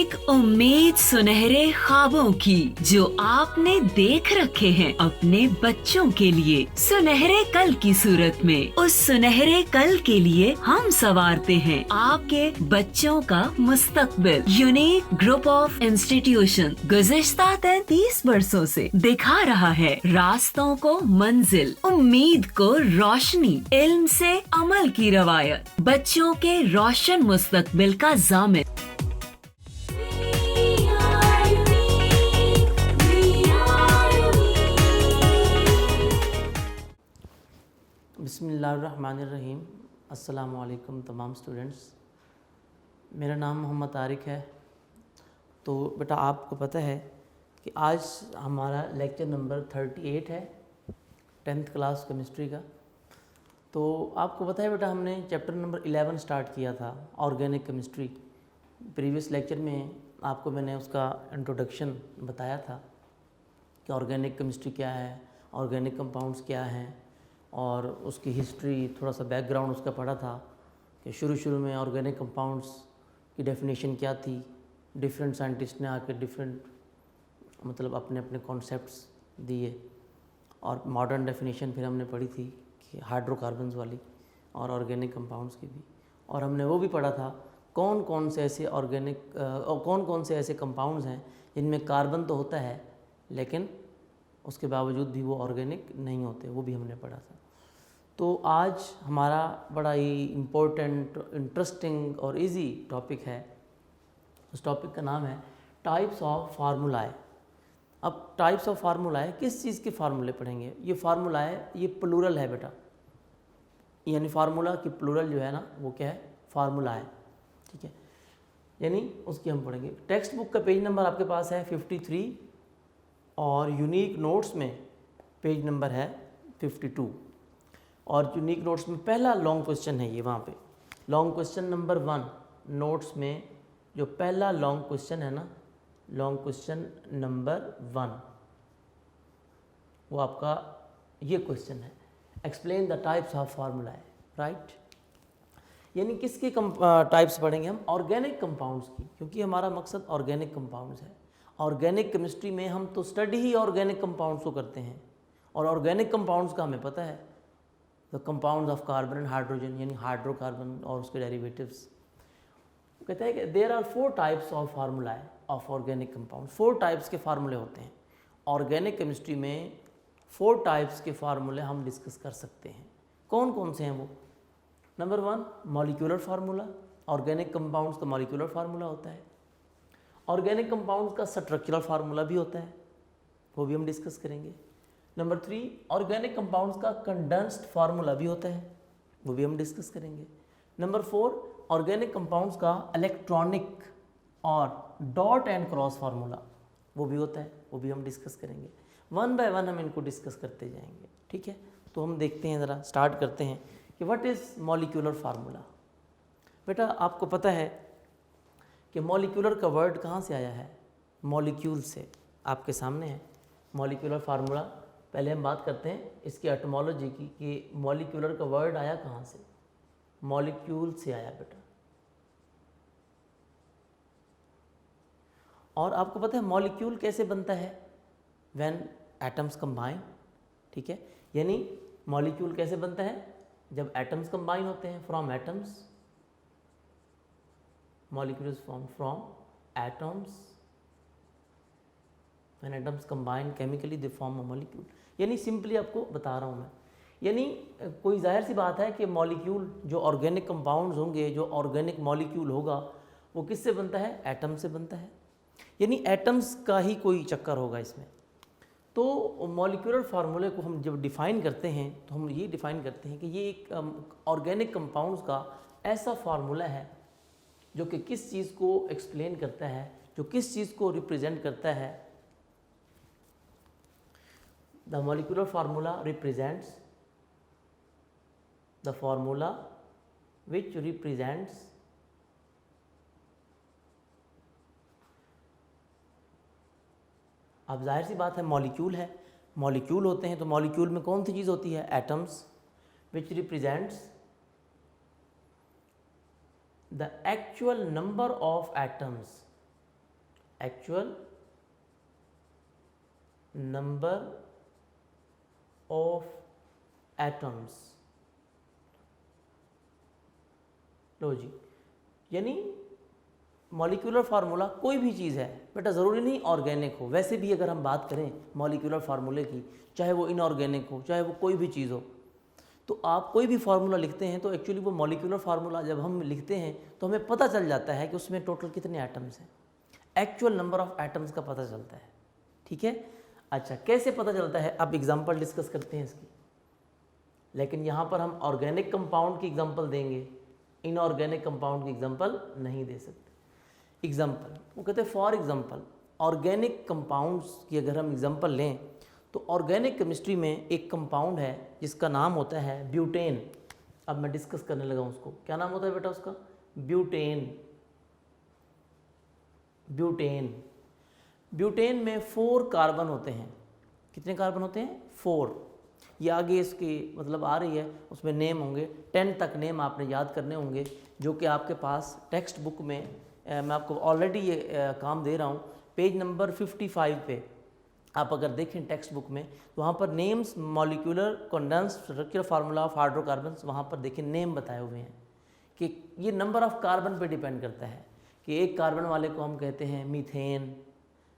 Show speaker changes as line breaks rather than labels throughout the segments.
एक उम्मीद सुनहरे ख्वाबों की जो आपने देख रखे हैं अपने बच्चों के लिए, सुनहरे कल की सूरत में। उस सुनहरे कल के लिए हम संवारते हैं आपके बच्चों का मुस्तकबिल। यूनिक ग्रुप ऑफ इंस्टीट्यूशन गुज़िश्ता 33 वर्षों से दिखा रहा है रास्तों को मंजिल, उम्मीद को रोशनी, इल्म से अमल की रवायत, बच्चों के रोशन मुस्तकबिल का ज़ामिन।
बिस्मिल्लाहिर्रहमानिर्रहीम। अस्सलामु अलैकुम तमाम स्टूडेंट्स। मेरा नाम मोहम्मद तारिक है। तो बेटा आपको पता है कि आज हमारा लेक्चर नंबर 38 है 10th क्लास केमिस्ट्री का। तो आपको पता है बेटा हमने चैप्टर नंबर 11 स्टार्ट किया था, ऑर्गेनिक केमिस्ट्री। प्रीवियस लेक्चर में आपको मैंने उसका इंट्रोडक्शन बताया था कि ऑर्गेनिक केमिस्ट्री क्या है, ऑर्गेनिक कंपाउंड्स क्या हैं, और उसकी हिस्ट्री, थोड़ा सा बैकग्राउंड उसका पढ़ा था कि शुरू में ऑर्गेनिक कंपाउंड्स की डेफिनेशन क्या थी। डिफरेंट साइंटिस्ट ने आकर डिफरेंट मतलब अपने अपने कॉन्सेप्ट्स दिए, और मॉडर्न डेफिनेशन फिर हमने पढ़ी थी कि हाइड्रोकार्बन्स वाली और ऑर्गेनिक कंपाउंड्स की भी। और हमने वो भी पढ़ा था कौन कौन से ऐसे कंपाउंड्स हैं जिनमें कार्बन तो होता है लेकिन उसके बावजूद भी वो ऑर्गेनिक नहीं होते, वो भी हमने पढ़ा था। तो आज हमारा बड़ा ही इम्पोर्टेंट, इंटरेस्टिंग और इजी टॉपिक है। उस टॉपिक का नाम है टाइप्स ऑफ फार्मूलाए। अब टाइप्स ऑफ फार्मूलाए, किस चीज़ के फार्मूले पढ़ेंगे? ये फार्मूलाए, ये प्लूरल है बेटा, यानी फार्मूला की प्लूरल जो है ना वो क्या है? फार्मूला है, ठीक है। यानी उसकी हम पढ़ेंगे। टेक्स्ट बुक का पेज नंबर आपके पास है 53 और यूनिक नोट्स में पेज नंबर है 52। और यूनिक नोट्स में पहला लॉन्ग क्वेश्चन है ये, वहाँ पे लॉन्ग क्वेश्चन नंबर 1 नोट्स में जो पहला लॉन्ग क्वेश्चन है ना, लॉन्ग क्वेश्चन नंबर 1, वो आपका ये क्वेश्चन है, explain the types of formula, right. यानी किसके टाइप्स पढ़ेंगे हम? ऑर्गेनिक कंपाउंड्स की, क्योंकि हमारा मकसद ऑर्गेनिक कंपाउंड्स है। ऑर्गेनिक केमिस्ट्री में हम तो स्टडी ही ऑर्गेनिक कंपाउंड्स को करते हैं, और ऑर्गेनिक कंपाउंड्स का हमें पता है the compounds of carbon and hydrogen, यानी हाइड्रोकार्बन और उसके डेरिवेटिव्स। कहते हैं कि there are 4 types of formula of organic compound. 4 types के फार्मूले होते हैं ऑर्गेनिक केमिस्ट्री में। 4 टाइप्स के फार्मूले हम डिस्कस कर सकते हैं। कौन कौन से हैं वो? Number 1 molecular formula. Organic compounds का मॉलिक्यूलर फार्मूला होता है। ऑर्गेनिक कंपाउंड्स का स्ट्रक्चरल फार्मूला भी होता है, वो भी हम डिस्कस करेंगे। नंबर 3 ऑर्गेनिक कंपाउंड्स का कंडेंस्ड फार्मूला भी होता है, वो भी हम डिस्कस करेंगे। नंबर 4 ऑर्गेनिक कंपाउंड्स का इलेक्ट्रॉनिक और डॉट एंड क्रॉस फार्मूला, वो भी होता है, वो भी हम डिस्कस करेंगे। 1 बाय 1 हम इनको डिस्कस करते जाएंगे, ठीक है। तो हम देखते हैं, ज़रा स्टार्ट करते हैं कि व्हाट इज़ मॉलिक्यूलर फार्मूला। बेटा आपको पता है कि मॉलिक्यूलर का वर्ड कहाँ से आया है? मॉलिक्यूल से। आपके सामने है मॉलिक्यूलर फार्मूला। पहले हम बात करते हैं इसकी एटमोलॉजी की कि मॉलिक्यूलर का वर्ड आया कहाँ से। मॉलिक्यूल से आया बेटा। और आपको पता है मॉलिक्यूल कैसे बनता है? व्हेन एटम्स कंबाइन, ठीक है। यानी मॉलिक्यूल कैसे बनता है? जब एटम्स कंबाइन होते हैं। From atoms, molecule is formed from atoms. When atoms combine chemically they form a molecule. यानी सिंपली आपको बता रहा हूँ मैं, यानी कोई जाहिर सी बात है कि मॉलिक्यूल जो ऑर्गेनिक कंपाउंड्स होंगे, जो ऑर्गेनिक मॉलिक्यूल होगा, वो किससे बनता है? एटम से बनता है। यानी एटम्स का ही कोई चक्कर होगा इसमें। तो मॉलिक्यूलर फार्मूले को हम जब डिफ़ाइन करते हैं तो हम ये डिफ़ाइन करते हैं कि ये एक ऑर्गेनिक कंपाउंड्स का ऐसा फार्मूला है जो कि किस चीज़ को एक्सप्लेन करता है, जो किस चीज़ को रिप्रेजेंट करता है। The molecular formula represents, the formula which represents अब जाहिर सी बात है मॉलिक्यूल है, मॉलिक्यूल होते हैं तो मॉलिक्यूल में कौन सी चीज़ होती है? Atoms. Which represents the actual number of atoms actual number of atoms. लो जी, यानी मॉलिक्यूलर फार्मूला कोई भी चीज़ है बेटा, ज़रूरी नहीं ऑर्गेनिक हो। वैसे भी अगर हम बात करें मॉलिक्यूलर फार्मूले की, चाहे वो इनऑर्गेनिक हो, चाहे वो कोई भी चीज़ हो, तो आप कोई भी फार्मूला लिखते हैं तो एक्चुअली वो मॉलिक्यूलर फार्मूला जब हम लिखते हैं तो हमें पता चल जाता है कि उसमें टोटल कितने एटम्स हैं, एक्चुअल नंबर ऑफ एटम्स का पता चलता है। ठीक है, अच्छा कैसे पता चलता है, अब एग्जांपल डिस्कस करते हैं इसकी। लेकिन यहाँ पर हम ऑर्गेनिक कंपाउंड की एग्जांपल देंगे, इनऑर्गेनिक कंपाउंड की एग्जांपल नहीं दे सकते। एग्जांपल वो कहते हैं फॉर एग्जांपल ऑर्गेनिक कंपाउंड्स की अगर हम एग्जांपल लें तो ऑर्गेनिक केमिस्ट्री में एक कंपाउंड है जिसका नाम होता है ब्यूटेन। अब मैं डिस्कस करने लगा उसको, क्या नाम होता है बेटा उसका, ब्यूटेन। ब्यूटेन, ब्यूटेन में 4 कार्बन होते हैं। कितने कार्बन होते हैं, 4। ये आगे इसकी मतलब आ रही है, उसमें नेम होंगे 10 तक नेम आपने याद करने होंगे, जो कि आपके पास टेक्स्ट बुक में मैं आपको ऑलरेडी ये काम दे रहा हूँ। पेज नंबर 55 पे आप अगर देखें टेक्स्ट बुक में तो वहाँ पर names molecular condensed structural formula of hydrocarbons, वहाँ पर देखिए नेम बताए हुए हैं कि ये नंबर ऑफ कार्बन पे डिपेंड करता है कि एक कार्बन वाले को हम कहते हैं मीथेन,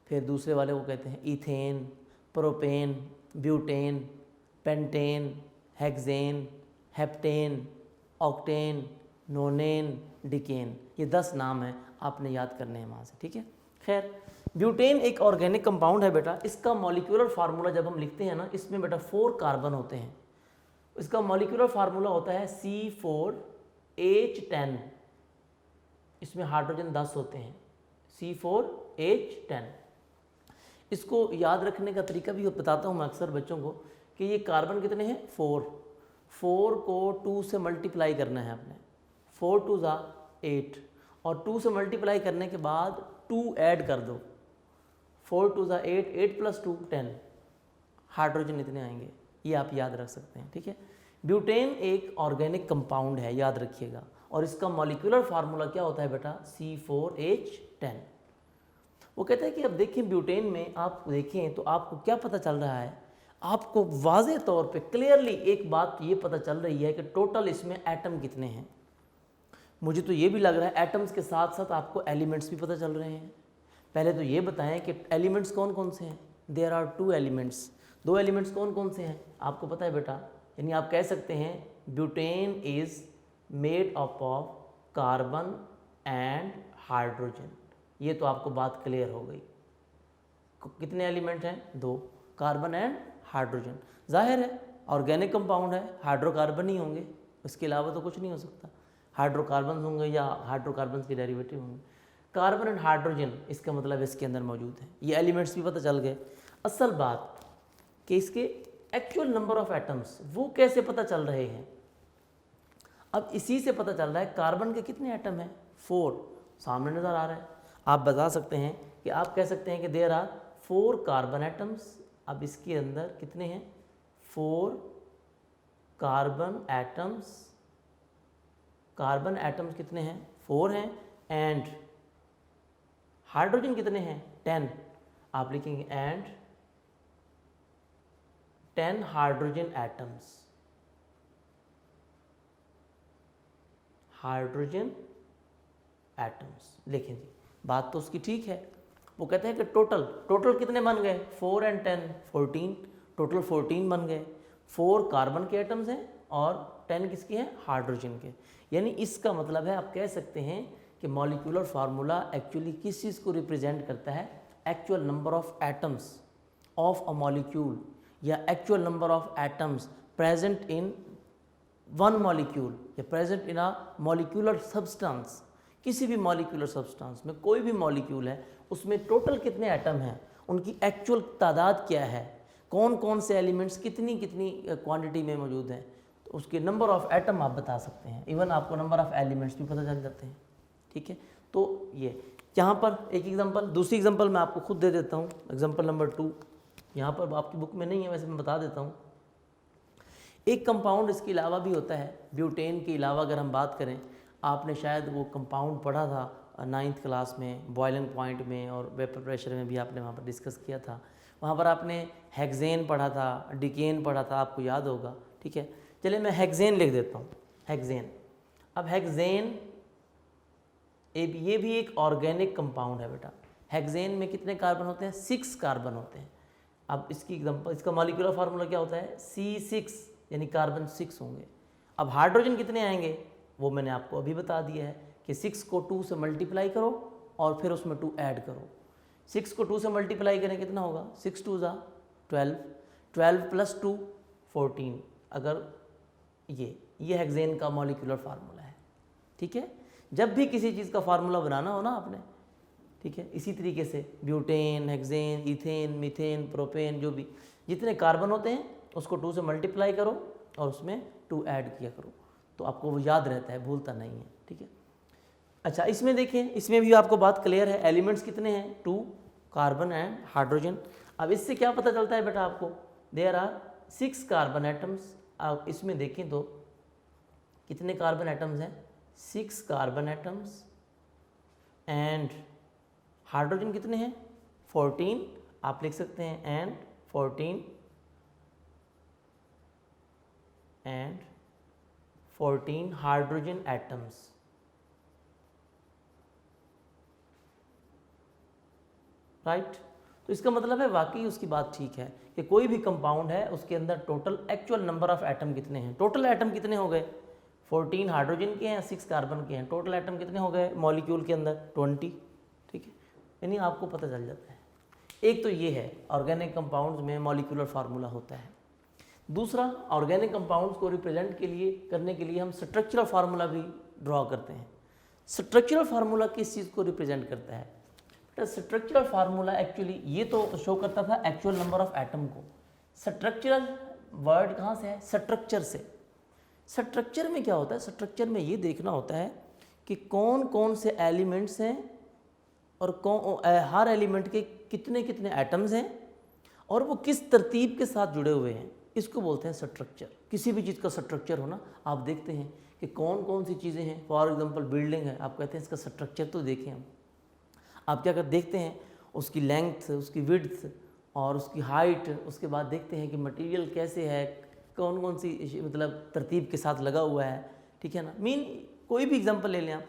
फिर दूसरे वाले को कहते हैं ethane, propane, butane, pentane, hexane, heptane, octane, nonane, decane. ये 10 नाम हैं, आपने याद करने हैं वहाँ से। ठीक है, खैर ब्यूटेन एक ऑर्गेनिक कंपाउंड है बेटा। इसका मॉलिक्यूलर फार्मूला जब हम लिखते हैं ना, इसमें बेटा 4 कार्बन होते हैं। इसका मॉलिक्यूलर फार्मूला होता है C4H10। इसमें हाइड्रोजन 10 होते हैं, C4H10। इसको याद रखने का तरीका भी बताता हूँ मैं अक्सर बच्चों को कि ये कार्बन कितने हैं, 4 को 2 से मल्टीप्लाई करना है आपने, 4 2 ज़ा 8, और 2 से मल्टीप्लाई करने के बाद 2 ऐड कर दो, 4 2 ज़ा 8, 8 + 2 10, हाइड्रोजन इतने आएंगे। ये आप याद रख सकते हैं। ठीक है, ब्यूटेन एक ऑर्गेनिक कंपाउंड है, याद रखिएगा। और इसका मॉलिक्यूलर फार्मूला क्या होता है बेटा, C4H10। वो कहते हैं कि अब देखें ब्यूटेन में आप देखें तो आपको क्या पता चल रहा है, आपको वाज़ेह तौर पे क्लियरली एक बात ये पता चल रही है कि टोटल इसमें एटम कितने हैं। मुझे तो ये भी लग रहा है एटम्स के साथ साथ आपको एलिमेंट्स भी पता चल रहे हैं। पहले तो ये बताएं कि एलिमेंट्स कौन कौन से हैं। There are 2 elements. 2 एलिमेंट्स कौन कौन से हैं आपको पता है बेटा, यानी आप कह सकते हैं butane is made up of carbon and hydrogen. ये तो आपको बात क्लियर हो गई। कितने एलिमेंट हैं, 2, कार्बन एंड हाइड्रोजन। जाहिर है ऑर्गेनिक कंपाउंड है, हाइड्रोकार्बन ही होंगे, इसके अलावा तो कुछ नहीं हो सकता। हाइड्रोकार्बन होंगे या हाइड्रोकार्बन के डेरिवेटिव होंगे। कार्बन एंड हाइड्रोजन इसका मतलब इसके अंदर मौजूद है। ये एलिमेंट्स भी पता चल गए। असल बात कि इसके एक्चुअल नंबर ऑफ एटम्स वो कैसे पता चल रहे हैं, अब इसी से पता चल रहा है। कार्बन के कितने एटम हैं, 4 सामने नज़र आ रहा है। आप बता सकते हैं कि आप कह सकते हैं कि देयर आर 4 कार्बन एटम्स। अब इसके अंदर कितने हैं, 4 कार्बन एटम्स। कार्बन एटम्स कितने हैं, 4 हैं। एंड हाइड्रोजन कितने हैं, 10। आप लिखेंगे and 10 hydrogen atoms. Hydrogen atoms लिखें जी, बात तो उसकी ठीक है। वो कहते हैं कि टोटल कितने बन गए, 4 and 10 14, टोटल 14 बन गए। 4 कार्बन के एटम्स हैं और 10 किसके हैं, हाइड्रोजन के। यानी इसका मतलब है आप कह सकते हैं कि मॉलिक्यूलर फार्मूला एक्चुअली किस चीज़ को रिप्रेजेंट करता है, actual number of atoms of a molecule, या actual number of atoms present in one molecule, या present in a molecular substance. किसी भी मॉलिक्यूलर सब्सटेंस में कोई भी मॉलिक्यूल है, उसमें टोटल कितने एटम हैं, उनकी एक्चुअल तादाद क्या है, कौन कौन से एलिमेंट्स कितनी कितनी क्वांटिटी में मौजूद हैं, तो उसके नंबर ऑफ एटम आप बता सकते हैं। इवन आपको नंबर ऑफ एलिमेंट्स भी पता चल जाते हैं। ठीक है, तो ये यहाँ पर एक एग्जांपल, दूसरी एग्जांपल मैं आपको खुद दे देता हूँ। एग्जांपल नंबर 2 यहाँ पर आपकी बुक में नहीं है, वैसे मैं बता देता हूँ। एक कंपाउंड इसके अलावा भी होता है, ब्यूटेन के अलावा अगर हम बात करें, आपने शायद वो कंपाउंड पढ़ा था 9th क्लास में बॉइलिंग पॉइंट में और वेपर प्रेशर में भी आपने वहाँ पर डिस्कस किया था। वहाँ पर आपने हेक्सेन पढ़ा था, डिकेन पढ़ा था, आपको याद होगा। ठीक है, चलिए मैं हेक्सेन लिख देता हूँ, हेक्सेन। अब हेक्सेन ये भी एक ऑर्गेनिक कंपाउंड है बेटा। हेक्सेन में कितने कार्बन होते हैं? 6 कार्बन होते हैं। अब इसकी एग्जांपल, इसका मॉलिक्यूलर फार्मूला क्या होता है? C6, यानी कार्बन 6 होंगे। अब हाइड्रोजन कितने आएंगे वो मैंने आपको अभी बता दिया है कि 6 को 2 से मल्टीप्लाई करो और फिर उसमें 2 ऐड करो। 6 को 2 से मल्टीप्लाई करें कितना होगा? 6 2 ज़ा 12, 12 प्लस 2 14। अगर ये हेक्सेन का मॉलिक्यूलर फार्मूला है। ठीक है, जब भी किसी चीज़ का फार्मूला बनाना हो ना आपने, ठीक है, इसी तरीके से butane, hexane, ethane, methane, propane, जो भी जितने कार्बन होते हैं उसको 2 से मल्टीप्लाई करो और उसमें 2 ऐड किया करो, तो आपको वो याद रहता है, भूलता नहीं है। ठीक है, अच्छा इसमें देखें, इसमें भी आपको बात क्लियर है। एलिमेंट्स कितने हैं? 2 कार्बन एंड हाइड्रोजन। अब इससे क्या पता चलता है बेटा आपको? There are 6 carbon atoms. अब इसमें देखें तो कितने कार्बन एटम्स हैं? 6 कार्बन एटम्स। एंड हाइड्रोजन कितने हैं? 14। आप लिख सकते हैं एंड 14 हाइड्रोजन एटम्स। राइट, तो इसका मतलब है वाकई उसकी बात ठीक है कि कोई भी कंपाउंड है उसके अंदर total actual number of atom कितने हैं। टोटल एटम कितने हो गए? 14 हाइड्रोजन के हैं, 6 कार्बन के हैं। टोटल एटम कितने हो गए मॉलिक्यूल के अंदर? 20। ठीक है, यानी आपको पता चल जाता है। एक तो ये है ऑर्गेनिक कंपाउंड्स में मॉलिक्यूलर फार्मूला होता है। दूसरा, ऑर्गेनिक कंपाउंड्स को रिप्रेजेंट करने के लिए हम स्ट्रक्चरल फार्मूला भी ड्रॉ करते हैं। स्ट्रक्चरल फार्मूला किस चीज़ को रिप्रेजेंट करता है? स्ट्रक्चरल फार्मूला एक्चुअली ये तो शो करता था एक्चुअल नंबर ऑफ एटम को। स्ट्रक्चरल वर्ड कहाँ से है? स्ट्रक्चर से। स्ट्रक्चर में क्या होता है? स्ट्रक्चर में ये देखना होता है कि कौन कौन से एलिमेंट्स हैं और हर एलिमेंट के कितने कितने एटम्स हैं और वो किस तरतीब के साथ जुड़े हुए हैं, इसको बोलते हैं स्ट्रक्चर। किसी भी चीज़ का स्ट्रक्चर हो ना, आप देखते हैं कि कौन कौन सी चीज़ें हैं। फॉर एग्जांपल बिल्डिंग है, आप कहते हैं इसका स्ट्रक्चर तो देखें हम। आप क्या कर देखते हैं? उसकी लेंथ, उसकी विड्थ और उसकी हाइट, उसके बाद देखते हैं कि मटेरियल कैसे है, कौन कौन सी मतलब तरतीब के साथ लगा हुआ है। ठीक है ना, कोई भी एग्जांपल ले लें आप।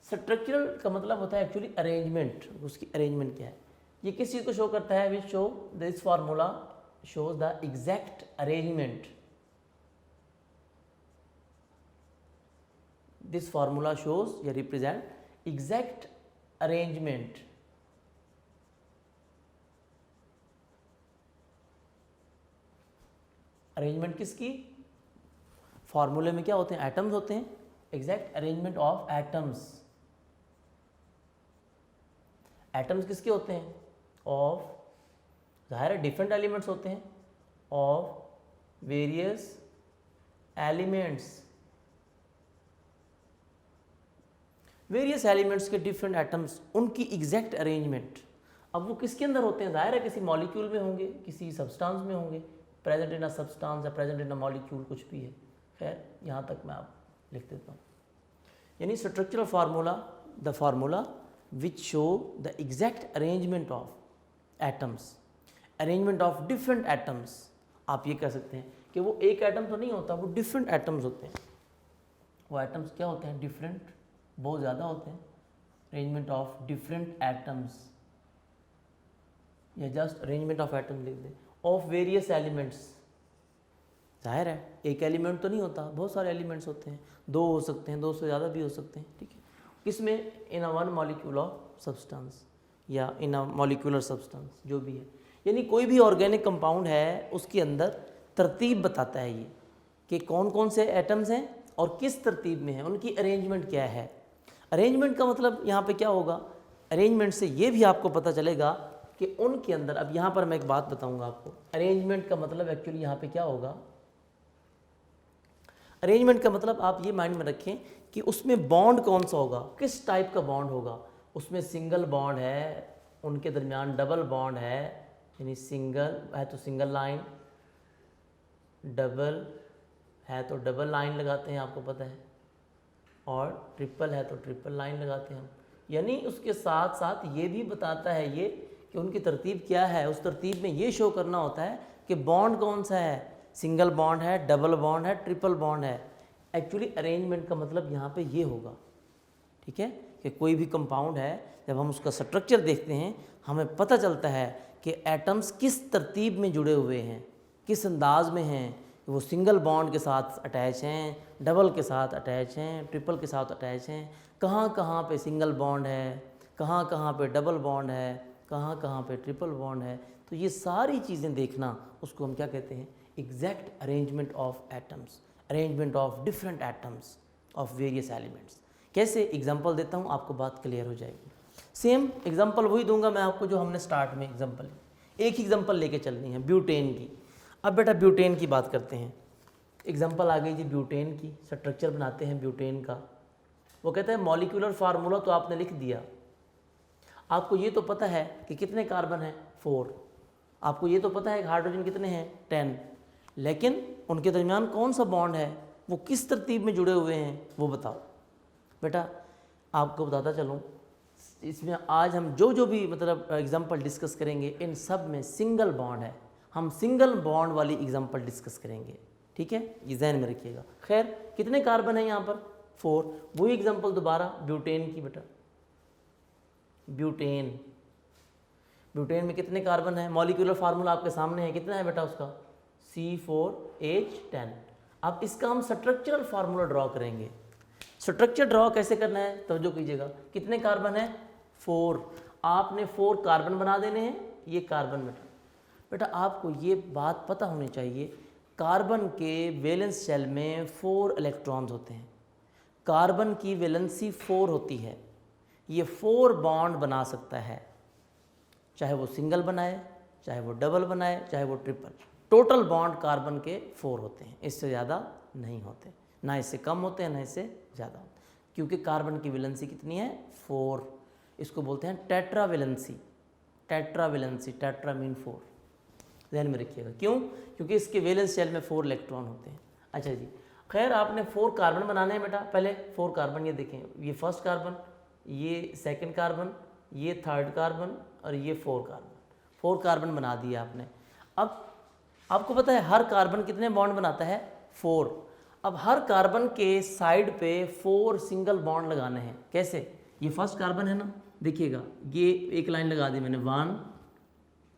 स्ट्रक्चरल का मतलब होता है एक्चुअली अरेंजमेंट। उसकी अरेंजमेंट क्या है? ये किस चीज़ को शो करता है? Which show this formula shows the exact arrangement. This formula shows या represent exact arrangement. अरेंजमेंट किसकी? फॉर्मूले में क्या होते हैं? एटम्स होते हैं। Exact arrangement of atoms. Atoms किसके होते हैं? ऑफ, ज़ाहिर है डिफरेंट एलिमेंट्स होते हैं, of various elements. Various elements के डिफरेंट एटम्स, उनकी एग्जैक्ट अरेंजमेंट। अब वो किसके अंदर होते हैं? ज़ाहिर है किसी मॉलिक्यूल में होंगे, किसी सब्सटेंस में होंगे। प्रेजेंट इन अ सब्सटेंस या प्रेजेंट इन अ मॉलिक्यूल, कुछ भी है। खैर यहाँ तक मैं आप लिख देता हूँ। यानी structural formula, the formula which show the exact arrangement of atoms, arrangement of different atoms. आप ये कह सकते हैं कि वो एक एटम तो नहीं होता, वो डिफरेंट एटम्स होते हैं। वो एटम्स क्या होते हैं? डिफरेंट, बहुत ज़्यादा होते हैं। अरेंजमेंट ऑफ डिफरेंट एटम्स या जस्ट अरेंजमेंट ऑफ एटम्स लिख दें। ऑफ वेरियस एलिमेंट्स, जाहिर है एक एलिमेंट तो नहीं होता, बहुत सारे एलिमेंट्स होते हैं। 2 हो सकते हैं, 2 से ज़्यादा भी हो सकते हैं। ठीक है, किसमें? In a one molecule of substance या इन अ मॉलिक्यूलर सब्सटेंस, जो भी है। यानी कोई भी ऑर्गेनिक कंपाउंड है उसके अंदर तरतीब बताता है ये कि कौन कौन से एटम्स हैं और किस तरतीब में है, उनकी अरेंजमेंट क्या है। अरेंजमेंट का मतलब यहाँ पे क्या होगा? अरेंजमेंट से ये भी आपको पता चलेगा कि उनके अंदर, अब यहाँ पर मैं एक बात बताऊँगा आपको। अरेंजमेंट का मतलब एक्चुअली यहाँ पे क्या होगा? अरेंजमेंट का मतलब आप ये माइंड में रखें कि उसमें बॉन्ड कौन सा होगा, किस टाइप का बॉन्ड होगा। उसमें सिंगल बॉन्ड है, उनके दरमियान डबल बॉन्ड है, यानी सिंगल है तो सिंगल लाइन, डबल है तो डबल लाइन लगाते हैं, आपको पता है, और ट्रिपल है तो ट्रिपल लाइन लगाते हैं हम। यानी उसके साथ साथ ये भी बताता है ये कि उनकी तरतीब क्या है। उस तरतीब में ये शो करना होता है कि बॉन्ड कौन सा है, सिंगल बॉन्ड है, डबल बॉन्ड है, ट्रिपल बॉन्ड है। एक्चुअली अरेंजमेंट का मतलब यहाँ पे ये होगा, ठीक है, कि कोई भी कंपाउंड है जब हम उसका स्ट्रक्चर देखते हैं हमें पता चलता है कि एटम्स किस तरतीब में जुड़े हुए हैं, किस अंदाज में हैं, वो सिंगल बॉन्ड के साथ अटैच हैं, डबल के साथ अटैच हैं, ट्रिपल के साथ अटैच हैं, कहाँ कहाँ पे सिंगल बॉन्ड है, कहाँ कहाँ पे डबल बॉन्ड है, कहाँ कहाँ पे ट्रिपल बॉन्ड है। तो ये सारी चीज़ें देखना उसको हम क्या कहते हैं, exact arrangement of atoms, arrangement of different atoms of various elements. कैसे, एग्जांपल देता हूँ आपको बात क्लियर हो जाएगी। सेम एग्जांपल वही दूंगा मैं आपको जो हमने स्टार्ट में एग्जांपल, एक एग्जांपल लेके चलनी है ब्यूटेन की। अब बेटा ब्यूटेन की बात करते हैं। एग्जांपल आ गई जी ब्यूटेन की, स्ट्रक्चर बनाते हैं ब्यूटेन का। वो कहता है मॉलिक्यूलर फार्मूला तो आपने लिख दिया, आपको ये तो पता है कि कितने कार्बन हैं 4, आपको ये तो पता है कि हाइड्रोजन कितने हैं 10, लेकिन उनके दरमियान कौन सा बॉन्ड है, वो किस तरतीब में जुड़े हुए हैं वो बताओ। बेटा आपको बताता चलूँ, इसमें आज हम जो भी मतलब एग्जांपल डिस्कस करेंगे इन सब में सिंगल बॉन्ड है, हम सिंगल बॉन्ड वाली एग्जांपल डिस्कस करेंगे, ठीक है, ये ध्यान में रखिएगा। खैर कितने कार्बन है यहाँ पर 4, वही एग्जांपल दोबारा ब्यूटेन की। बेटा ब्यूटेन, ब्यूटेन में कितने कार्बन है, मॉलिक्यूलर फार्मूला आपके सामने है, कितना है बेटा उसका C4H10। अब इसका हम स्ट्रक्चरल फार्मूला ड्रॉ करेंगे। स्ट्रक्चर ड्रॉ कैसे करना है तवज्जो कीजिएगा। कितने कार्बन है 4, आपने 4 कार्बन बना देने हैं, ये कार्बन। बेटा आपको ये बात पता होनी चाहिए, कार्बन के वैलेंस शेल में 4 इलेक्ट्रॉन्स होते हैं, कार्बन की वैलेंसी 4 होती है, ये 4 बॉन्ड बना सकता है, चाहे वो सिंगल बनाए, चाहे वो डबल बनाए, चाहे वो ट्रिपल। टोटल बॉन्ड कार्बन के 4 होते हैं, इससे ज़्यादा नहीं होते, ना इससे कम होते हैं ना इससे ज़्यादा होते हैं, क्योंकि कार्बन की वैलेंसी कितनी है 4। इसको बोलते हैं tetra valency, tetra valency, tetra mean 4, ध्यान में रखिएगा। क्यों, क्योंकि इसके वैलेंस शेल में 4 इलेक्ट्रॉन होते हैं। अच्छा जी, खैर आपने 4 कार्बन बनाने हैं बेटा। पहले 4 कार्बन, ये देखें, ये फर्स्ट कार्बन, ये सेकंड कार्बन, ये थर्ड कार्बन और ये 4 कार्बन, 4 कार्बन बना दिए आपने। अब आपको पता है हर कार्बन कितने बॉन्ड बनाता है 4। अब हर कार्बन के साइड पे 4 सिंगल बॉन्ड लगाने हैं। कैसे, ये फर्स्ट कार्बन है ना, देखिएगा ये एक लाइन लगा दी मैंने, 1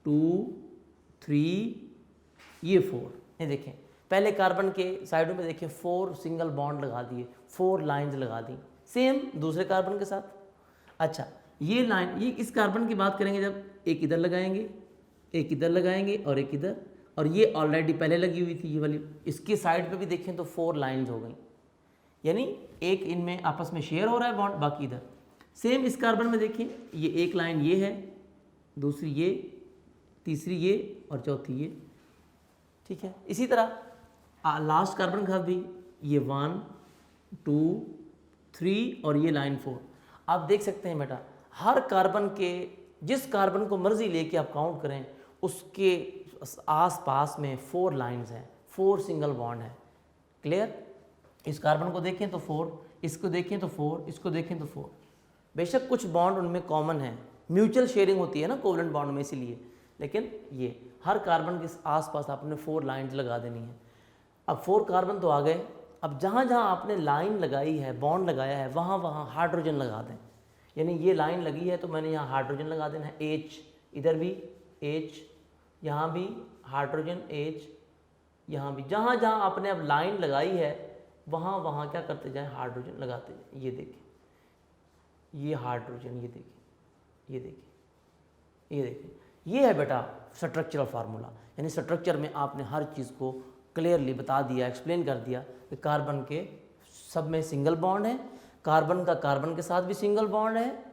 2 3, ये 4, ये देखें पहले कार्बन के साइडों में देखें 4 सिंगल बॉन्ड लगा दिए, 4 लाइंस लगा दी। सेम दूसरे कार्बन के साथ। अच्छा ये लाइन, ये इस कार्बन की बात करेंगे जब, एक इधर लगाएंगे, एक इधर लगाएंगे और एक इधर, और ये ऑलरेडी पहले लगी हुई थी ये वाली। इसके साइड पे भी देखें तो 4 लाइंस हो गई, यानी एक इनमें आपस में शेयर हो रहा है बॉन्ड, बाकी इधर। सेम इस कार्बन में देखिए, ये एक लाइन ये है, दूसरी ये, तीसरी ये और चौथी ये, ठीक है। इसी तरह लास्ट कार्बन का भी ये 1 2 3 और ये लाइन 4। आप देख सकते हैं बेटा हर कार्बन के, जिस कार्बन को मर्जी लेके आप काउंट करें, उसके आस पास में 4 लाइंस हैं, 4 सिंगल बॉन्ड है। क्लियर, इस कार्बन को देखें तो 4, इसको देखें तो 4, इसको देखें तो 4। बेशक कुछ बॉन्ड उनमें कॉमन है, म्यूचुअल शेयरिंग होती है ना कोवलेंट बॉन्ड में, इसीलिए, लेकिन ये हर कार्बन के आसपास आपने 4 लाइंस लगा देनी है। अब 4 कार्बन तो आ गए, अब जहाँ जहाँ आपने लाइन लगाई है, बॉन्ड लगाया है, वहाँ वहाँ हाइड्रोजन लगा दें। यानी ये लाइन लगी है तो मैंने यहाँ हाइड्रोजन लगा देना है, H, इधर भी H, यहाँ भी हाइड्रोजन H, यहाँ भी, जहाँ जहाँ आपने अब लाइन लगाई है वहाँ वहाँ क्या करते जाएं, हाइड्रोजन लगाते जाएं। ये देखिए ये हाइड्रोजन, ये देखिए, ये देखिए, ये देखिए, ये है बेटा स्ट्रक्चरल फार्मूला। यानी स्ट्रक्चर में आपने हर चीज़ को क्लियरली बता दिया, एक्सप्लेन कर दिया कि कार्बन के सब में सिंगल बॉन्ड है, कार्बन का कार्बन के साथ भी सिंगल बॉन्ड है,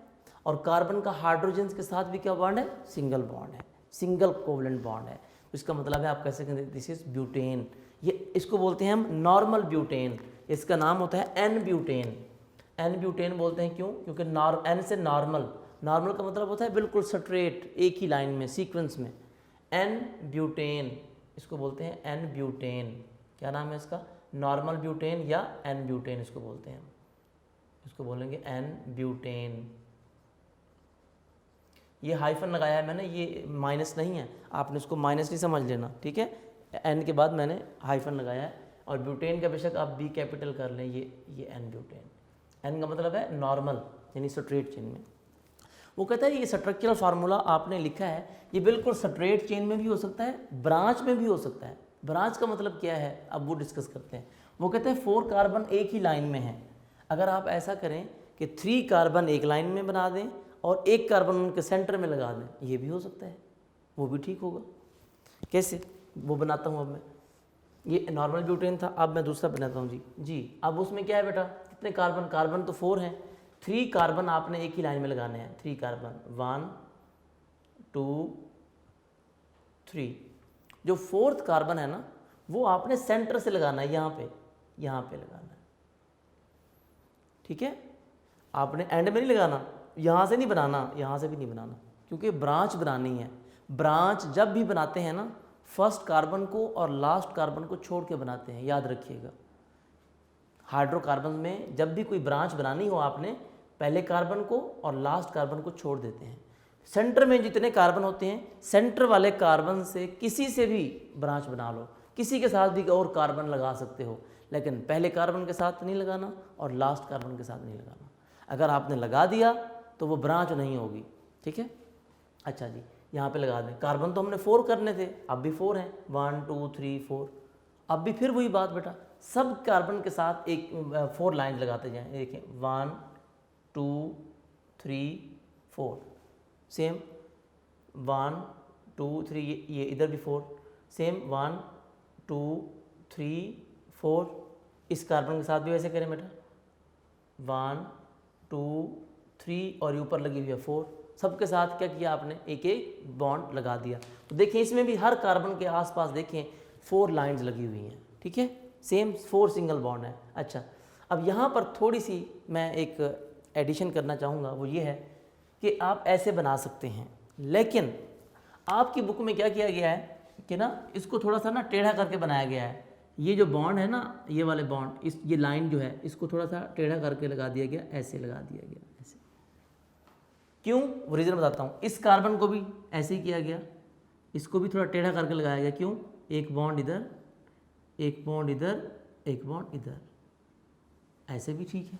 और कार्बन का हाइड्रोजन के साथ भी क्या बॉन्ड है, सिंगल बॉन्ड है, सिंगल कोवलेंट बॉन्ड है। तो इसका मतलब है आप कैसे कहें, दिस इज ब्यूटेन। ये इसको बोलते हैं हम नॉर्मल ब्यूटेन, इसका नाम होता है एन ब्यूटेन। एन ब्यूटेन बोलते हैं क्यों, क्योंकि एन से नॉर्मल, नॉर्मल का मतलब होता है बिल्कुल स्ट्रेट, एक ही लाइन में, सीक्वेंस में। एन ब्यूटेन, इसको बोलते हैं एन ब्यूटेन। क्या नाम है इसका, नॉर्मल ब्यूटेन या एन ब्यूटेन इसको बोलते हैं। इसको बोलेंगे एन ब्यूटेन, ये हाइफन लगाया है मैंने, ये माइनस नहीं है, आपने इसको माइनस नहीं समझ लेना, ठीक है। एन के बाद मैंने हाइफन लगाया है। और ब्यूटेन का बेशक आप बी कैपिटल कर लें, ये एन ब्यूटेन। एन का मतलब है नॉर्मल यानी स्ट्रेट चेन में। वो कहता है ये स्ट्रक्चरल फार्मूला आपने लिखा है, ये बिल्कुल स्ट्रेट चेन में भी हो सकता है, ब्रांच में भी हो सकता है। ब्रांच का मतलब क्या है, अब वो डिस्कस करते हैं। वो कहते हैं 4 कार्बन एक ही लाइन में है। अगर आप ऐसा करें कि 3 कार्बन एक लाइन में बना दें और 1 कार्बन उनके सेंटर में लगा दें, ये भी हो सकता है, वो भी ठीक होगा। कैसे, वो बनाता हूँ अब मैं। ये नॉर्मल ब्यूटेन था, अब मैं दूसरा बनाता हूँ जी। अब उसमें क्या है बेटा, कितने कार्बन, कार्बन तो 4 हैं, 3 कार्बन आपने एक ही लाइन में लगाने हैं। 3 कार्बन 1 2 3। जो 4th कार्बन है ना, वो आपने सेंटर से लगाना है, यहाँ पे लगाना है, ठीक है। आपने एंड में नहीं लगाना, यहाँ से नहीं बनाना, यहाँ से भी नहीं बनाना, क्योंकि ब्रांच बनानी है। ब्रांच जब भी बनाते हैं ना, फर्स्ट कार्बन को और लास्ट कार्बन को छोड़ के बनाते हैं, याद रखिएगा। हाइड्रोकार्बन में जब भी कोई ब्रांच बनानी हो, आपने पहले कार्बन को और लास्ट कार्बन को छोड़ देते हैं। सेंटर में जितने कार्बन होते हैं, सेंटर वाले कार्बन से किसी से भी ब्रांच बना लो, किसी के साथ भी और कार्बन लगा सकते हो, लेकिन पहले कार्बन के साथ नहीं लगाना और लास्ट कार्बन के साथ नहीं लगाना। अगर आपने लगा दिया तो वो ब्रांच नहीं होगी, ठीक है। अच्छा जी, यहाँ पे लगा दें। कार्बन तो हमने 4 करने थे, अब भी 4 हैं, 1 2 3 4। अब भी फिर वही बात बेटा, सब कार्बन के साथ एक 4 लाइन लगाते जाएं। देखें 1 2 3 4, सेम 1 2 3, ये इधर भी 4, सेम 1 2 3 4। इस कार्बन के साथ भी वैसे करें बेटा, 1 2 3 और ऊपर लगी हुई है 4। सबके साथ क्या किया आपने, एक एक बॉन्ड लगा दिया। तो देखिए इसमें भी हर कार्बन के आसपास देखें 4 लाइंस लगी हुई हैं, ठीक है, सेम 4 सिंगल बॉन्ड है। अच्छा, अब यहाँ पर थोड़ी सी मैं एक एडिशन करना चाहूँगा, वो ये है कि आप ऐसे बना सकते हैं, लेकिन आपकी बुक में क्या किया गया है कि ना, इसको थोड़ा सा ना टेढ़ा करके बनाया गया है। ये जो बॉन्ड है ना, ये वाले बॉन्ड, ये लाइन जो है, इसको थोड़ा सा टेढ़ा करके लगा दिया गया, ऐसे लगा दिया गया, ऐसे। क्यों, वो रीज़न बताता हूँ। इस कार्बन को भी ऐसे ही किया गया, इसको भी थोड़ा टेढ़ा करके लगाया गया। क्यों, एक बॉन्ड इधर, एक बॉन्ड इधर, एक बॉन्ड इधर, ऐसे भी ठीक है।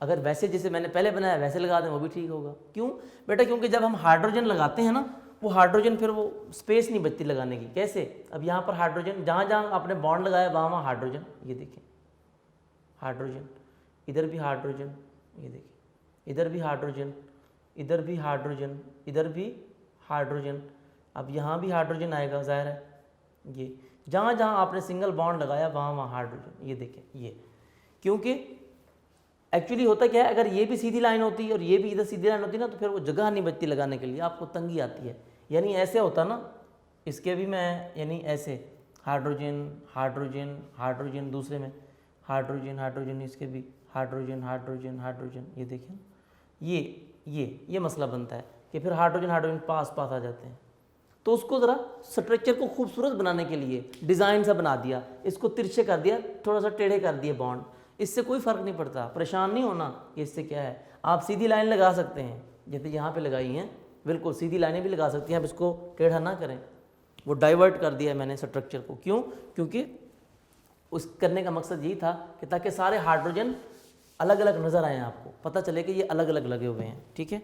अगर वैसे जैसे मैंने पहले बनाया वैसे लगा दें, वो भी ठीक होगा। क्यों बेटा, क्योंकि जब हम हाइड्रोजन लगाते हैं ना, वो हाइड्रोजन फिर वो स्पेस नहीं बचती लगाने की। कैसे, अब यहाँ पर हाइड्रोजन, जहाँ जहाँ आपने बॉन्ड लगाया वहाँ हाइड्रोजन, ये देखें हाइड्रोजन, इधर भी हाइड्रोजन, ये देखिए इधर भी हाइड्रोजन, इधर भी हाइड्रोजन, इधर भी हाइड्रोजन। अब यहाँ भी हाइड्रोजन आएगा, जाहिर है। ये जहाँ जहाँ आपने सिंगल बॉन्ड लगाया वहाँ वहाँ हाइड्रोजन, ये देखें। ये क्योंकि एक्चुअली होता क्या है, अगर ये भी सीधी लाइन होती है और ये भी इधर सीधी लाइन होती है ना, तो फिर वो जगह नहीं बचती लगाने के लिए, आपको तंगी आती है। यानी ऐसे होता ना, इसके भी मैं यानी ऐसे हाइड्रोजन हाइड्रोजन हाइड्रोजन, दूसरे में हाइड्रोजन हाइड्रोजन, इसके भी हाइड्रोजन हाइड्रोजन हाइड्रोजन, ये देखें। ये मसला बनता है कि फिर हाइड्रोजन हाइड्रोजन पास पास आ जाते हैं। तो उसको ज़रा स्ट्रक्चर को खूबसूरत बनाने के लिए डिज़ाइन सा बना दिया, इसको तिरछे कर दिया, थोड़ा सा टेढ़े कर दिए बॉन्ड। इससे कोई फ़र्क नहीं पड़ता, परेशान नहीं होना कि इससे क्या है। आप सीधी लाइन लगा सकते हैं, जैसे यहाँ पे लगाई हैं, बिल्कुल सीधी लाइनें भी लगा सकती हैं, आप इसको टेढ़ा ना करें। वो डाइवर्ट कर दिया मैंने स्ट्रक्चर को। क्यों, क्योंकि उस करने का मकसद यही था कि ताकि सारे हाइड्रोजन अलग अलग नज़र आएँ, आपको पता चले कि ये अलग अलग लगे हुए हैं, ठीक है,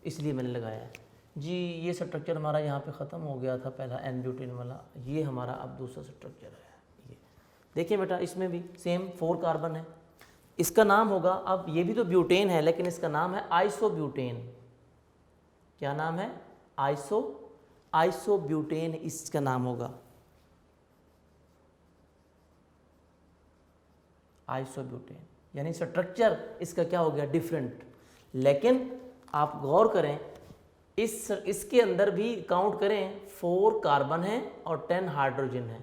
इसलिए मैंने लगाया है जी। ये स्ट्रक्चर हमारा यहाँ पे ख़त्म हो गया था, पहला एन ब्यूटेन वाला। ये हमारा अब दूसरा स्ट्रक्चर है। ये देखिए बेटा, इसमें भी सेम 4 कार्बन है। इसका नाम होगा, अब ये भी तो ब्यूटेन है, लेकिन इसका नाम है आइसोब्यूटेन। क्या नाम है, आइसोब्यूटेन इसका नाम होगा, आइसोब्यूटेन। यानी स्ट्रक्चर इसका क्या हो गया, डिफरेंट। लेकिन आप गौर करें, इसके अंदर भी काउंट करें, 4 कार्बन है और 10 हाइड्रोजन है।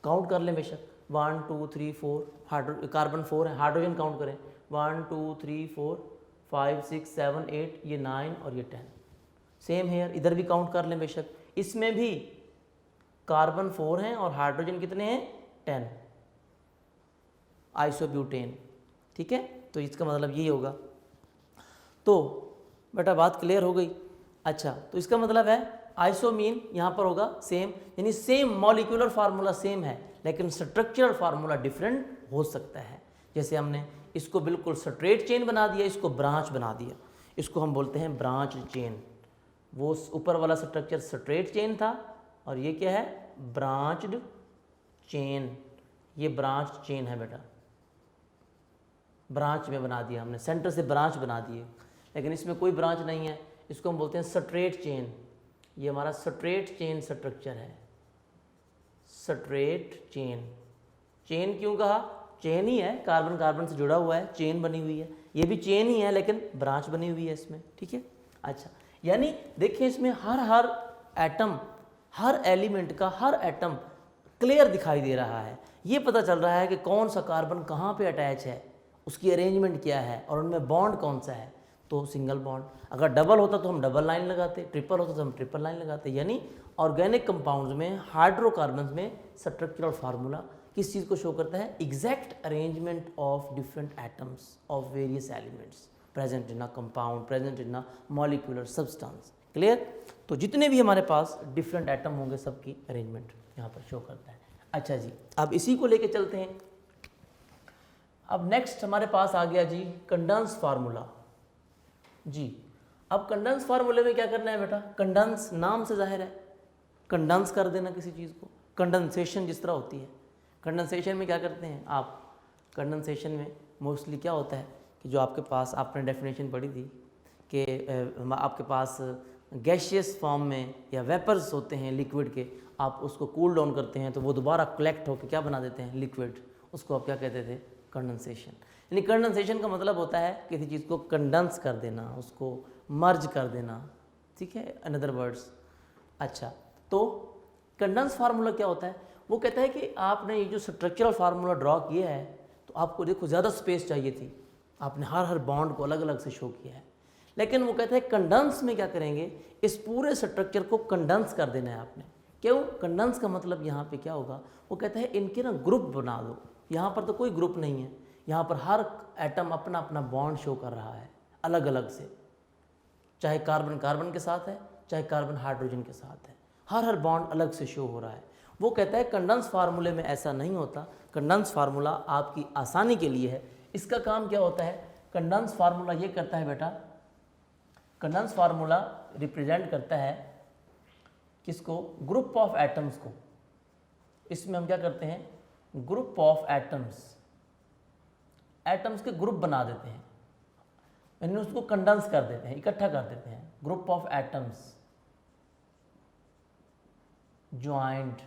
काउंट कर लें बेशक, 1 2 3 4, कार्बन 4 है, हाइड्रोजन काउंट करें, 1 2 3 4 5 6 7 8, ये 9 और ये 10। सेम हेयर, इधर भी काउंट कर लें बेशक, इसमें भी कार्बन 4 हैं और हाइड्रोजन कितने हैं, 10। आइसोब्यूटेन, ठीक है। तो इसका मतलब यही होगा। तो बेटा बात क्लियर हो गई। अच्छा, तो इसका मतलब है आइसोमीन यहाँ पर होगा सेम, यानी सेम मॉलिक्यूलर फार्मूला सेम है, लेकिन स्ट्रक्चरल फार्मूला डिफरेंट हो सकता है। जैसे हमने इसको बिल्कुल स्ट्रेट चेन बना दिया, इसको ब्रांच बना दिया, इसको हम बोलते हैं ब्रांच चेन। वो ऊपर वाला स्ट्रक्चर स्ट्रेट चेन था और ये क्या है, ब्रांच्ड चेन। ये ब्रांच चेन है बेटा, ब्रांच में बना दिया हमने, सेंटर से ब्रांच बना दिए, लेकिन इसमें कोई ब्रांच नहीं है, इसको हम बोलते हैं स्ट्रेट चेन। ये हमारा स्ट्रेट चेन स्ट्रक्चर है, स्ट्रेट चेन। चेन क्यों कहा, चेन ही है, कार्बन कार्बन से जुड़ा हुआ है, चेन बनी हुई है, ये भी चेन ही है लेकिन ब्रांच बनी हुई है इसमें, ठीक है। अच्छा, यानी देखिए इसमें हर एटम, हर एलिमेंट का हर एटम क्लियर दिखाई दे रहा है। ये पता चल रहा है कि कौन सा कार्बन कहाँ पे अटैच है, उसकी अरेंजमेंट क्या है और उनमें बॉन्ड कौन सा है। तो सिंगल बॉन्ड, अगर डबल होता तो हम डबल लाइन लगाते, ट्रिपल होता तो हम ट्रिपल लाइन लगाते। यानी ऑर्गेनिक कंपाउंड्स में, हाइड्रोकार्बन्स में स्ट्रक्चरल फार्मूला किस चीज़ को शो करता है, exact arrangement of different atoms of various elements present in a compound, present in a molecular substance. Clear. तो जितने भी हमारे पास डिफरेंट एटम होंगे सबकी अरेंजमेंट यहाँ पर शो करता है। अच्छा जी, अब इसी को लेके चलते हैं। अब नेक्स्ट हमारे पास आ गया जी कंडेंस फार्मूला जी। अब कंडेंस फार्मूले में क्या करना है बेटा, कंडेंस नाम से जाहिर है, कंडेंस कर देना किसी चीज़ को, कंडेंसेशन जिस तरह होती है। कंडेंसेशन में क्या करते हैं आप, कंडेंसेशन में मोस्टली क्या होता है कि जो आपके पास, आपने डेफिनेशन पढ़ी थी कि आपके पास गैशियस फॉर्म में या वेपर्स होते हैं लिक्विड के, आप उसको कूल डाउन करते हैं तो वो दोबारा कलेक्ट होकर क्या बना देते हैं, लिक्विड। उसको आप क्या कहते थे, कंडेंसेशन। यानी कंडेंसेशन का मतलब होता है किसी चीज़ को कंडेंस कर देना, उसको मर्ज कर देना, ठीक है, अनदर वर्ड्स। अच्छा, तो कंडेंस फार्मूला क्या होता है, वो कहता है कि आपने ये जो स्ट्रक्चरल फार्मूला ड्रॉ किया है तो आपको देखो ज़्यादा स्पेस चाहिए थी, आपने हर बॉन्ड को अलग अलग से शो किया है, लेकिन वो कहता है कंडेंस में क्या करेंगे, इस पूरे स्ट्रक्चर को कंडेंस कर देना है आपने। क्यों, कंडेंस का मतलब यहाँ पे क्या होगा, वो कहता है इनके ना ग्रुप बना दो। यहाँ पर तो कोई ग्रुप नहीं है, यहाँ पर हर एटम अपना अपना बॉन्ड शो कर रहा है अलग अलग से, चाहे कार्बन कार्बन के साथ है, चाहे कार्बन हाइड्रोजन के साथ है, हर बॉन्ड अलग से शो हो रहा है। वो कहता है कंडेंस फार्मूले में ऐसा नहीं होता, कंडेंस फार्मूला आपकी आसानी के लिए है। इसका काम क्या होता है, कंडेंस फार्मूला ये करता है बेटा, कंडेंस फार्मूला रिप्रेजेंट करता है किसको, ग्रुप ऑफ एटम्स को। इसमें हम क्या करते हैं, ग्रुप ऑफ एटम्स, एटम्स के ग्रुप बना देते हैं, यानी उसको कंडेंस कर देते हैं, इकट्ठा कर देते हैं। Group of atoms joint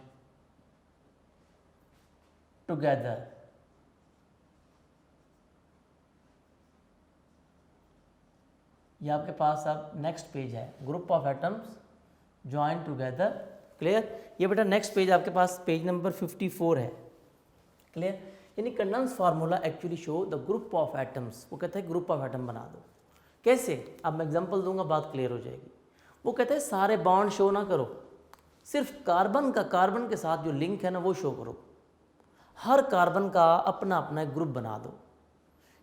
together, ये आपके पास अब नेक्स्ट पेज है, group of atoms join together. Clear. ये बेटा नेक्स्ट पेज आपके पास पेज नंबर 54 है। क्लियर। यानी condense formula actually show the group of atoms. वो कहता है ग्रुप ऑफ एटम बना दो। कैसे, अब मैं एग्जांपल दूंगा, बात क्लियर हो जाएगी। वो कहता है सारे बॉन्ड शो ना करो, सिर्फ कार्बन का, कार्बन के साथ जो लिंक है ना वो शो करो। हर कार्बन का अपना अपना एक ग्रुप बना दो।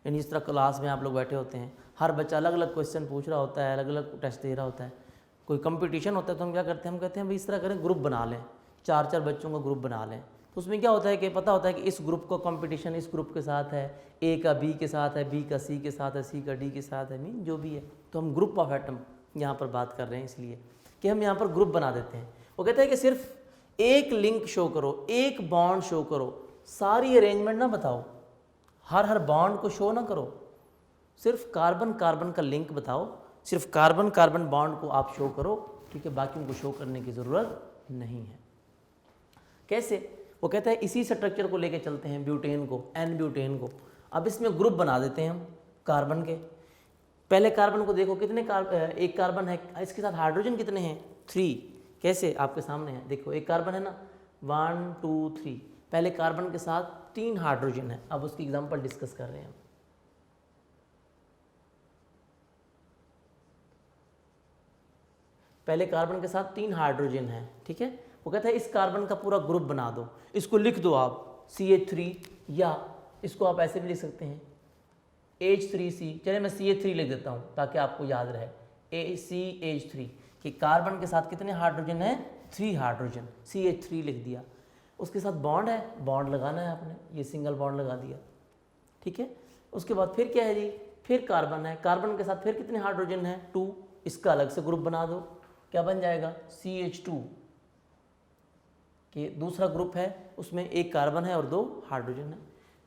यानी इस तरह क्लास में आप लोग बैठे होते हैं, हर बच्चा अलग अलग क्वेश्चन पूछ रहा होता है, अलग अलग टेस्ट दे रहा होता है, कोई कंपटीशन होता है तो हम क्या करते हैं, हम कहते हैं भाई इस तरह करें, ग्रुप बना लें, 4-4 बच्चों का ग्रुप बना लें। तो उसमें क्या होता है कि पता होता है कि इस ग्रुप का कंपटीशन इस ग्रुप के साथ है, ए का बी के साथ है, बी का सी के साथ है, सी का डी के साथ है, मीन जो भी है। तो हम ग्रुप ऑफ एटम यहाँ पर बात कर रहे हैं इसलिए कि हम यहाँ पर ग्रुप बना देते हैं। वो कहते हैं कि सिर्फ एक लिंक शो करो, एक बॉन्ड शो करो, सारी अरेंजमेंट ना बताओ, हर बॉन्ड को शो ना करो, सिर्फ कार्बन कार्बन का लिंक बताओ, सिर्फ कार्बन कार्बन बॉन्ड को आप शो करो, ठीक है, बाकियों को शो करने की ज़रूरत नहीं है। कैसे, वो कहता है इसी स्ट्रक्चर को लेके चलते हैं, ब्यूटेन को, एन ब्यूटेन को। अब इसमें ग्रुप बना देते हैं हम कार्बन के। पहले कार्बन को देखो, कितने एक कार्बन है, इसके साथ हाइड्रोजन कितने हैं, 3। कैसे, आपके सामने है, देखो एक कार्बन है ना, 1 2 3। पहले कार्बन के साथ 3 हाइड्रोजन है। अब उसकी एग्जांपल डिस्कस कर रहे हैं हम। पहले कार्बन के साथ 3 हाइड्रोजन है, ठीक है। वो कहता है इस कार्बन का पूरा ग्रुप बना दो, इसको लिख दो आप CH3, या इसको आप ऐसे भी लिख सकते हैं H3C। चलिए मैं CH3 लिख देता हूँ ताकि आपको याद रहे, CH3 कि कार्बन के साथ कितने हाइड्रोजन है, 3 हाइड्रोजन, CH3 लिख दिया। उसके साथ बॉन्ड है, बॉन्ड लगाना है आपने, ये सिंगल बॉन्ड लगा दिया, ठीक है। उसके बाद फिर क्या है जी, फिर कार्बन है, कार्बन के साथ फिर कितने हाइड्रोजन है, 2, इसका अलग से ग्रुप बना दो, क्या बन जाएगा, CH2 कि दूसरा ग्रुप है उसमें एक कार्बन है और 2 हाइड्रोजन है,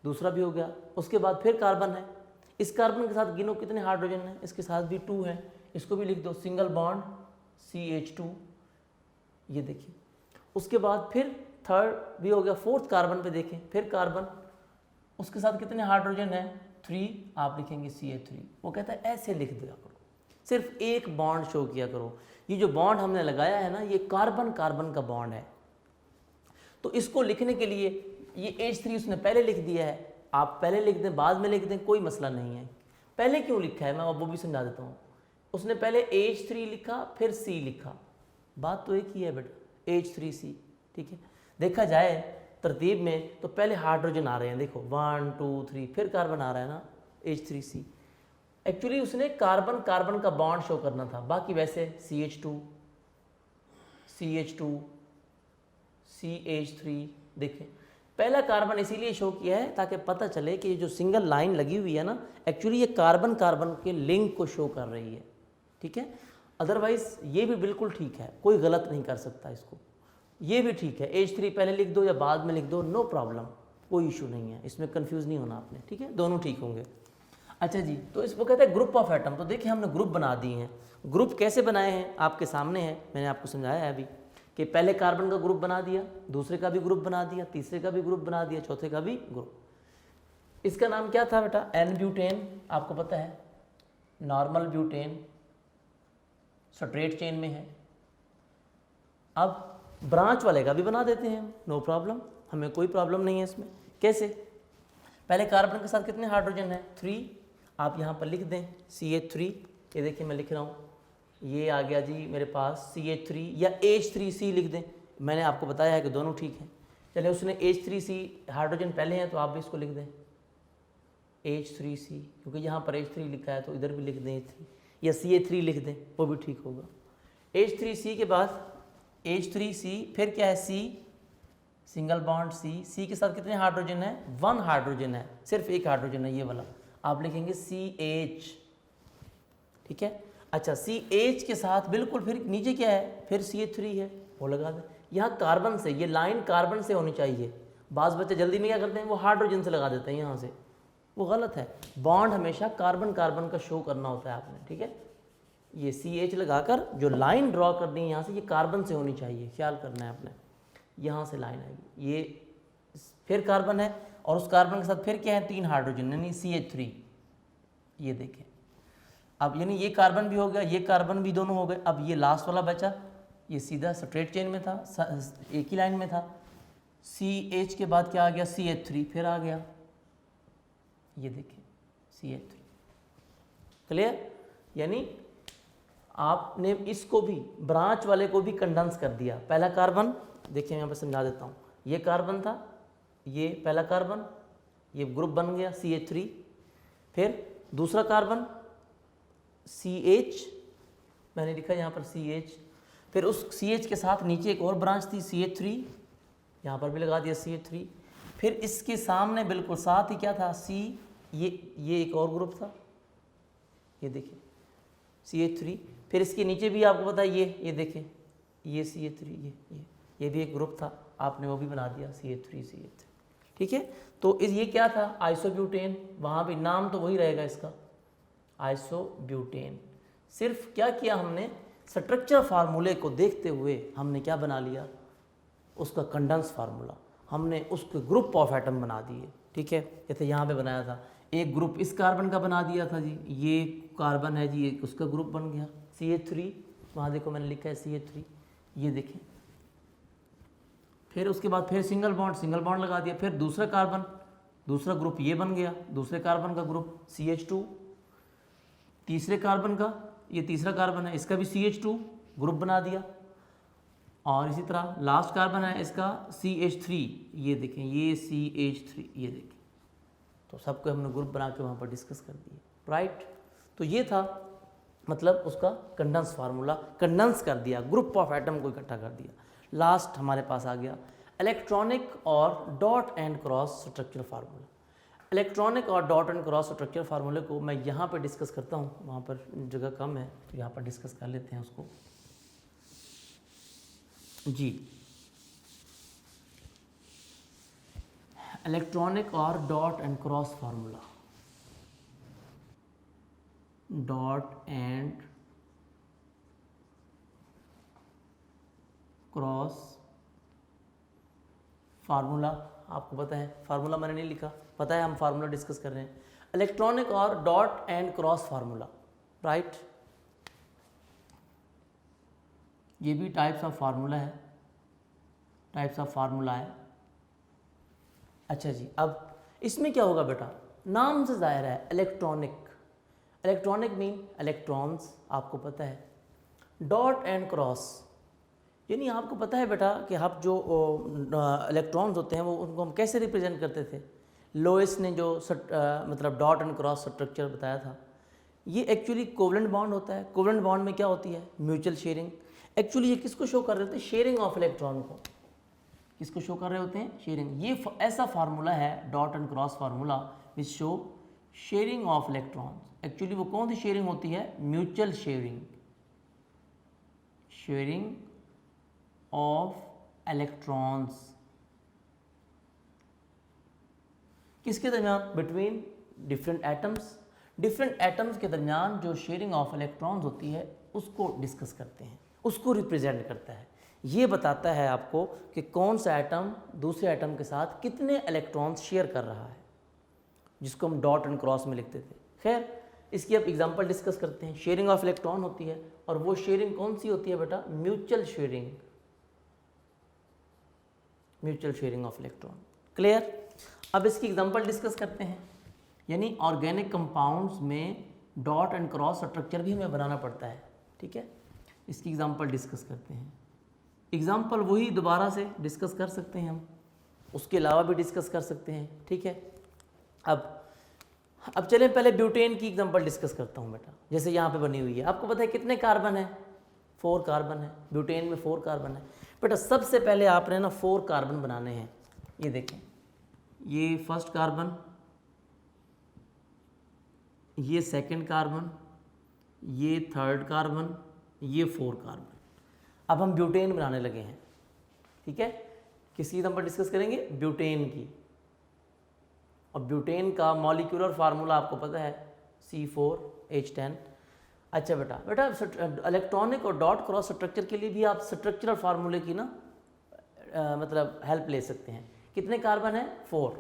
दूसरा भी हो गया। उसके बाद फिर कार्बन है, इस कार्बन के साथ गिनो कितने हाइड्रोजन है, इसके साथ भी 2 है, इसको भी लिख दो, सिंगल बॉन्ड CH2, ये देखिए। उसके बाद फिर थर्ड भी हो गया, फोर्थ कार्बन पे देखें, फिर कार्बन, उसके साथ कितने हाइड्रोजन है, 3, आप लिखेंगे CH3। वो कहता है ऐसे लिख दिया करो, सिर्फ एक बॉन्ड शो किया करो। ये जो बॉन्ड हमने लगाया है ना, ये कार्बन कार्बन का बॉन्ड है, तो इसको लिखने के लिए ये H3 उसने पहले लिख दिया है, आप पहले लिख दें बाद में लिख दें, कोई मसला नहीं है। पहले क्यों लिखा है मैं वो भी समझा देता हूँ। उसने पहले H3 लिखा फिर C लिखा, बात तो एक ही है बेटा, H3C, ठीक है। देखा जाए तरतीब में तो पहले हाइड्रोजन आ रहे हैं, देखो 1 2 3, फिर कार्बन आ रहा है ना, H3C। एक्चुअली उसने कार्बन कार्बन का बॉन्ड शो करना था, बाकी वैसे CH2 CH2 CH3, देखें पहला कार्बन इसीलिए शो किया है ताकि पता चले कि ये जो सिंगल लाइन लगी हुई है ना, एक्चुअली ये कार्बन कार्बन के लिंक को शो कर रही है, ठीक है। अदरवाइज ये भी बिल्कुल ठीक है, कोई गलत नहीं कर सकता इसको, ये भी ठीक है। H3 पहले लिख दो या बाद में लिख दो, नो प्रॉब्लम, कोई इशू नहीं है, इसमें कंफ्यूज नहीं होना आपने, ठीक है, दोनों ठीक होंगे। अच्छा जी, तो इसको कहते हैं ग्रुप ऑफ एटम। तो देखिए हमने ग्रुप बना दिए हैं, ग्रुप कैसे बनाए हैं आपके सामने है, मैंने आपको समझाया है अभी कि पहले कार्बन का ग्रुप बना दिया, दूसरे का भी ग्रुप बना दिया, तीसरे का भी ग्रुप बना दिया, चौथे का भी ग्रुप। इसका नाम क्या था बेटा, N ब्यूटेन, आपको पता है नॉर्मल ब्यूटेन स्ट्रेट चेन में है। अब ब्रांच वाले का भी बना देते हैं हम, नो प्रॉब्लम, हमें कोई प्रॉब्लम नहीं है इसमें। कैसे, पहले कार्बन के साथ कितने हाइड्रोजन है, 3, आप यहाँ पर लिख दें CH3, ये देखिए मैं लिख रहा हूँ, ये आ गया जी मेरे पास CH3 या H3C लिख दें, मैंने आपको बताया है कि दोनों ठीक हैं। चलिए उसने H3C हाइड्रोजन पहले हैं तो आप भी इसको लिख दें H3C, क्योंकि यहाँ पर H3 लिखा है तो इधर भी लिख दें H3, या CH3 लिख दें, वो भी ठीक होगा। H3C के बाद H3C, फिर क्या है C, सिंगल बॉन्ड C के साथ कितने हाइड्रोजन है, 1 हाइड्रोजन है, सिर्फ एक हाइड्रोजन है ये वाला, आप लिखेंगे CH, ठीक है। अच्छा CH के साथ बिल्कुल फिर नीचे क्या है, फिर CH3 है, वो लगा दें। यहाँ कार्बन से, ये लाइन कार्बन से होनी चाहिए, बाज़ बच्चे जल्दी में क्या करते हैं वो हाइड्रोजन से लगा देते हैं यहाँ से, वो गलत है। बॉन्ड हमेशा कार्बन कार्बन का शो करना होता है आपने, ठीक है। ये CH लगाकर जो लाइन ड्रॉ करनी है यहाँ से, ये कार्बन से होनी चाहिए, ख्याल करना है आपने, यहाँ से लाइन आएगी, ये फिर कार्बन है और उस कार्बन के साथ फिर क्या है, 3 हाइड्रोजन यानी CH3, ये देखें। अब यानी ये कार्बन भी हो गया, ये कार्बन भी दोनों हो गए। अब ये लास्ट वाला बचा, ये सीधा स्ट्रेट चेन में था, एक ही लाइन में था। CH के बाद क्या आ गया, CH3 फिर आ गया, ये देखिए CH3, क्लियर। यानी आपने इसको भी, ब्रांच वाले को भी कंडेंस कर दिया। पहला कार्बन देखिए मैं यहाँ पर समझा देता हूँ, ये कार्बन था, ये पहला कार्बन, ये ग्रुप बन गया CH3, फिर दूसरा कार्बन CH, मैंने लिखा यहाँ पर CH, फिर उस CH के साथ नीचे एक और ब्रांच थी CH3, यहाँ पर भी लगा दिया CH3, फिर इसके सामने बिल्कुल साथ ही क्या था C, ये एक और ग्रुप था, ये देखिए CH3, फिर इसके नीचे भी आपको पता है ये देखिए ये CH3, ये भी एक ग्रुप था, आपने वो भी बना दिया CH3, ठीक है। तो ये क्या था, आइसोब्यूटेन, वहाँ भी नाम तो वही रहेगा इसका, आइसोब्यूटेन। सिर्फ क्या किया हमने, स्ट्रक्चर फार्मूले को देखते हुए हमने क्या बना लिया, उसका कंडेंस फार्मूला, हमने उसके ग्रुप ऑफ एटम बना दिए, ठीक है। जैसे यहाँ पे बनाया था, एक ग्रुप इस कार्बन का बना दिया था जी, ये कार्बन है जी, एक उसका ग्रुप बन गया CH3, वहाँ देखो मैंने लिखा है CH3, ये देखें। फिर उसके बाद फिर सिंगल बॉन्ड लगा दिया, फिर दूसरा कार्बन, दूसरा ग्रुप ये बन गया, दूसरे कार्बन का ग्रुप CH2, तीसरे कार्बन का, ये तीसरा कार्बन है, इसका भी CH2 ग्रुप बना दिया, और इसी तरह लास्ट कार्बन है इसका CH3, ये देखें ये CH3, ये देखें। तो सबको हमने ग्रुप बना के वहाँ पर डिस्कस कर दिए, राइट। तो ये था मतलब उसका कंडेंस फार्मूला, कंडेंस कर दिया, ग्रुप ऑफ एटम को इकट्ठा कर दिया। लास्ट हमारे पास आ गया इलेक्ट्रॉनिक और dot and cross structure formula. Electronic और डॉट एंड क्रॉस स्ट्रक्चर फार्मूले को मैं यहाँ पर डिस्कस करता हूँ, वहाँ पर जगह कम है तो यहाँ पर डिस्कस कर लेते हैं उसको जी। इलेक्ट्रॉनिक और dot and cross formula, dot and cross formula, आपको पता है फार्मूला मैंने नहीं लिखा, पता है हम फार्मूला डिस्कस कर रहे हैं। इलेक्ट्रॉनिक और dot and cross formula, right, ये भी टाइप्स ऑफ फार्मूला है, टाइप्स ऑफ फार्मूला है। अच्छा जी, अब इसमें क्या होगा बेटा, नाम से जाहिर है इलेक्ट्रॉनिक, इलेक्ट्रॉनिक मीन इलेक्ट्रॉन्स, आपको पता है। डॉट एंड क्रॉस यानी आपको पता है बेटा कि आप जो इलेक्ट्रॉन्स होते हैं वो उनको हम कैसे रिप्रेजेंट करते थे। लोइस ने जो मतलब डॉट एंड क्रॉस स्ट्रक्चर बताया था, ये एक्चुअली कोवलेंट बॉन्ड होता है। कोवलेंट बॉन्ड में क्या होती है, म्यूचुअल शेयरिंग। एक्चुअली ये किसको शो कर रहे होते हैं, शेयरिंग ऑफ इलेक्ट्रॉन को, किसको शो कर रहे होते हैं, शेयरिंग। ये ऐसा फार्मूला है dot and cross formula which show sharing of electrons. Actually वो कौन सी शेयरिंग होती है, mutual sharing, sharing of electrons, किसके दरमियान, between different atoms. Different atoms के दरमियान जो शेयरिंग ऑफ इलेक्ट्रॉन्स होती है उसको डिस्कस करते हैं, उसको रिप्रेजेंट करता है। ये बताता है आपको कि कौन सा एटम दूसरे एटम के साथ कितने इलेक्ट्रॉन्स शेयर कर रहा है, जिसको हम डॉट एंड क्रॉस में लिखते थे। खैर, इसकी अब एग्जांपल डिस्कस करते हैं। शेयरिंग ऑफ इलेक्ट्रॉन होती है और वो शेयरिंग कौन सी होती है बेटा, mutual sharing, mutual sharing of electron. Clear. अब इसकी एग्जांपल डिस्कस करते हैं। यानी ऑर्गेनिक कंपाउंड्स में डॉट एंड क्रॉस स्ट्रक्चर भी हमें बनाना पड़ता है, ठीक है। इसकी एग्जांपल डिस्कस करते हैं। एग्जांपल वही दोबारा से डिस्कस कर सकते हैं हम, उसके अलावा भी डिस्कस कर सकते हैं, ठीक है। अब चलें पहले ब्यूटेन की एग्जांपल डिस्कस करता हूँ बेटा। जैसे यहाँ पे बनी हुई है, आपको पता है कितने कार्बन है, 4 कार्बन है। ब्यूटेन में 4 कार्बन है बेटा। सबसे पहले आपने ना 4 कार्बन बनाने हैं। ये देखें, ये फर्स्ट कार्बन, ये सेकंड कार्बन, ये थर्ड कार्बन, ये 4 कार्बन। अब हम ब्यूटेन बनाने लगे हैं, ठीक है। किसकी एग्जांपल डिस्कस करेंगे, ब्यूटेन की। और ब्यूटेन का मॉलिक्यूलर फार्मूला आपको पता है, C4H10। अच्छा बेटा इलेक्ट्रॉनिक और डॉट क्रॉस स्ट्रक्चर के लिए भी आप स्ट्रक्चरल फार्मूले की ना मतलब हेल्प ले सकते हैं। कितने कार्बन है, 4।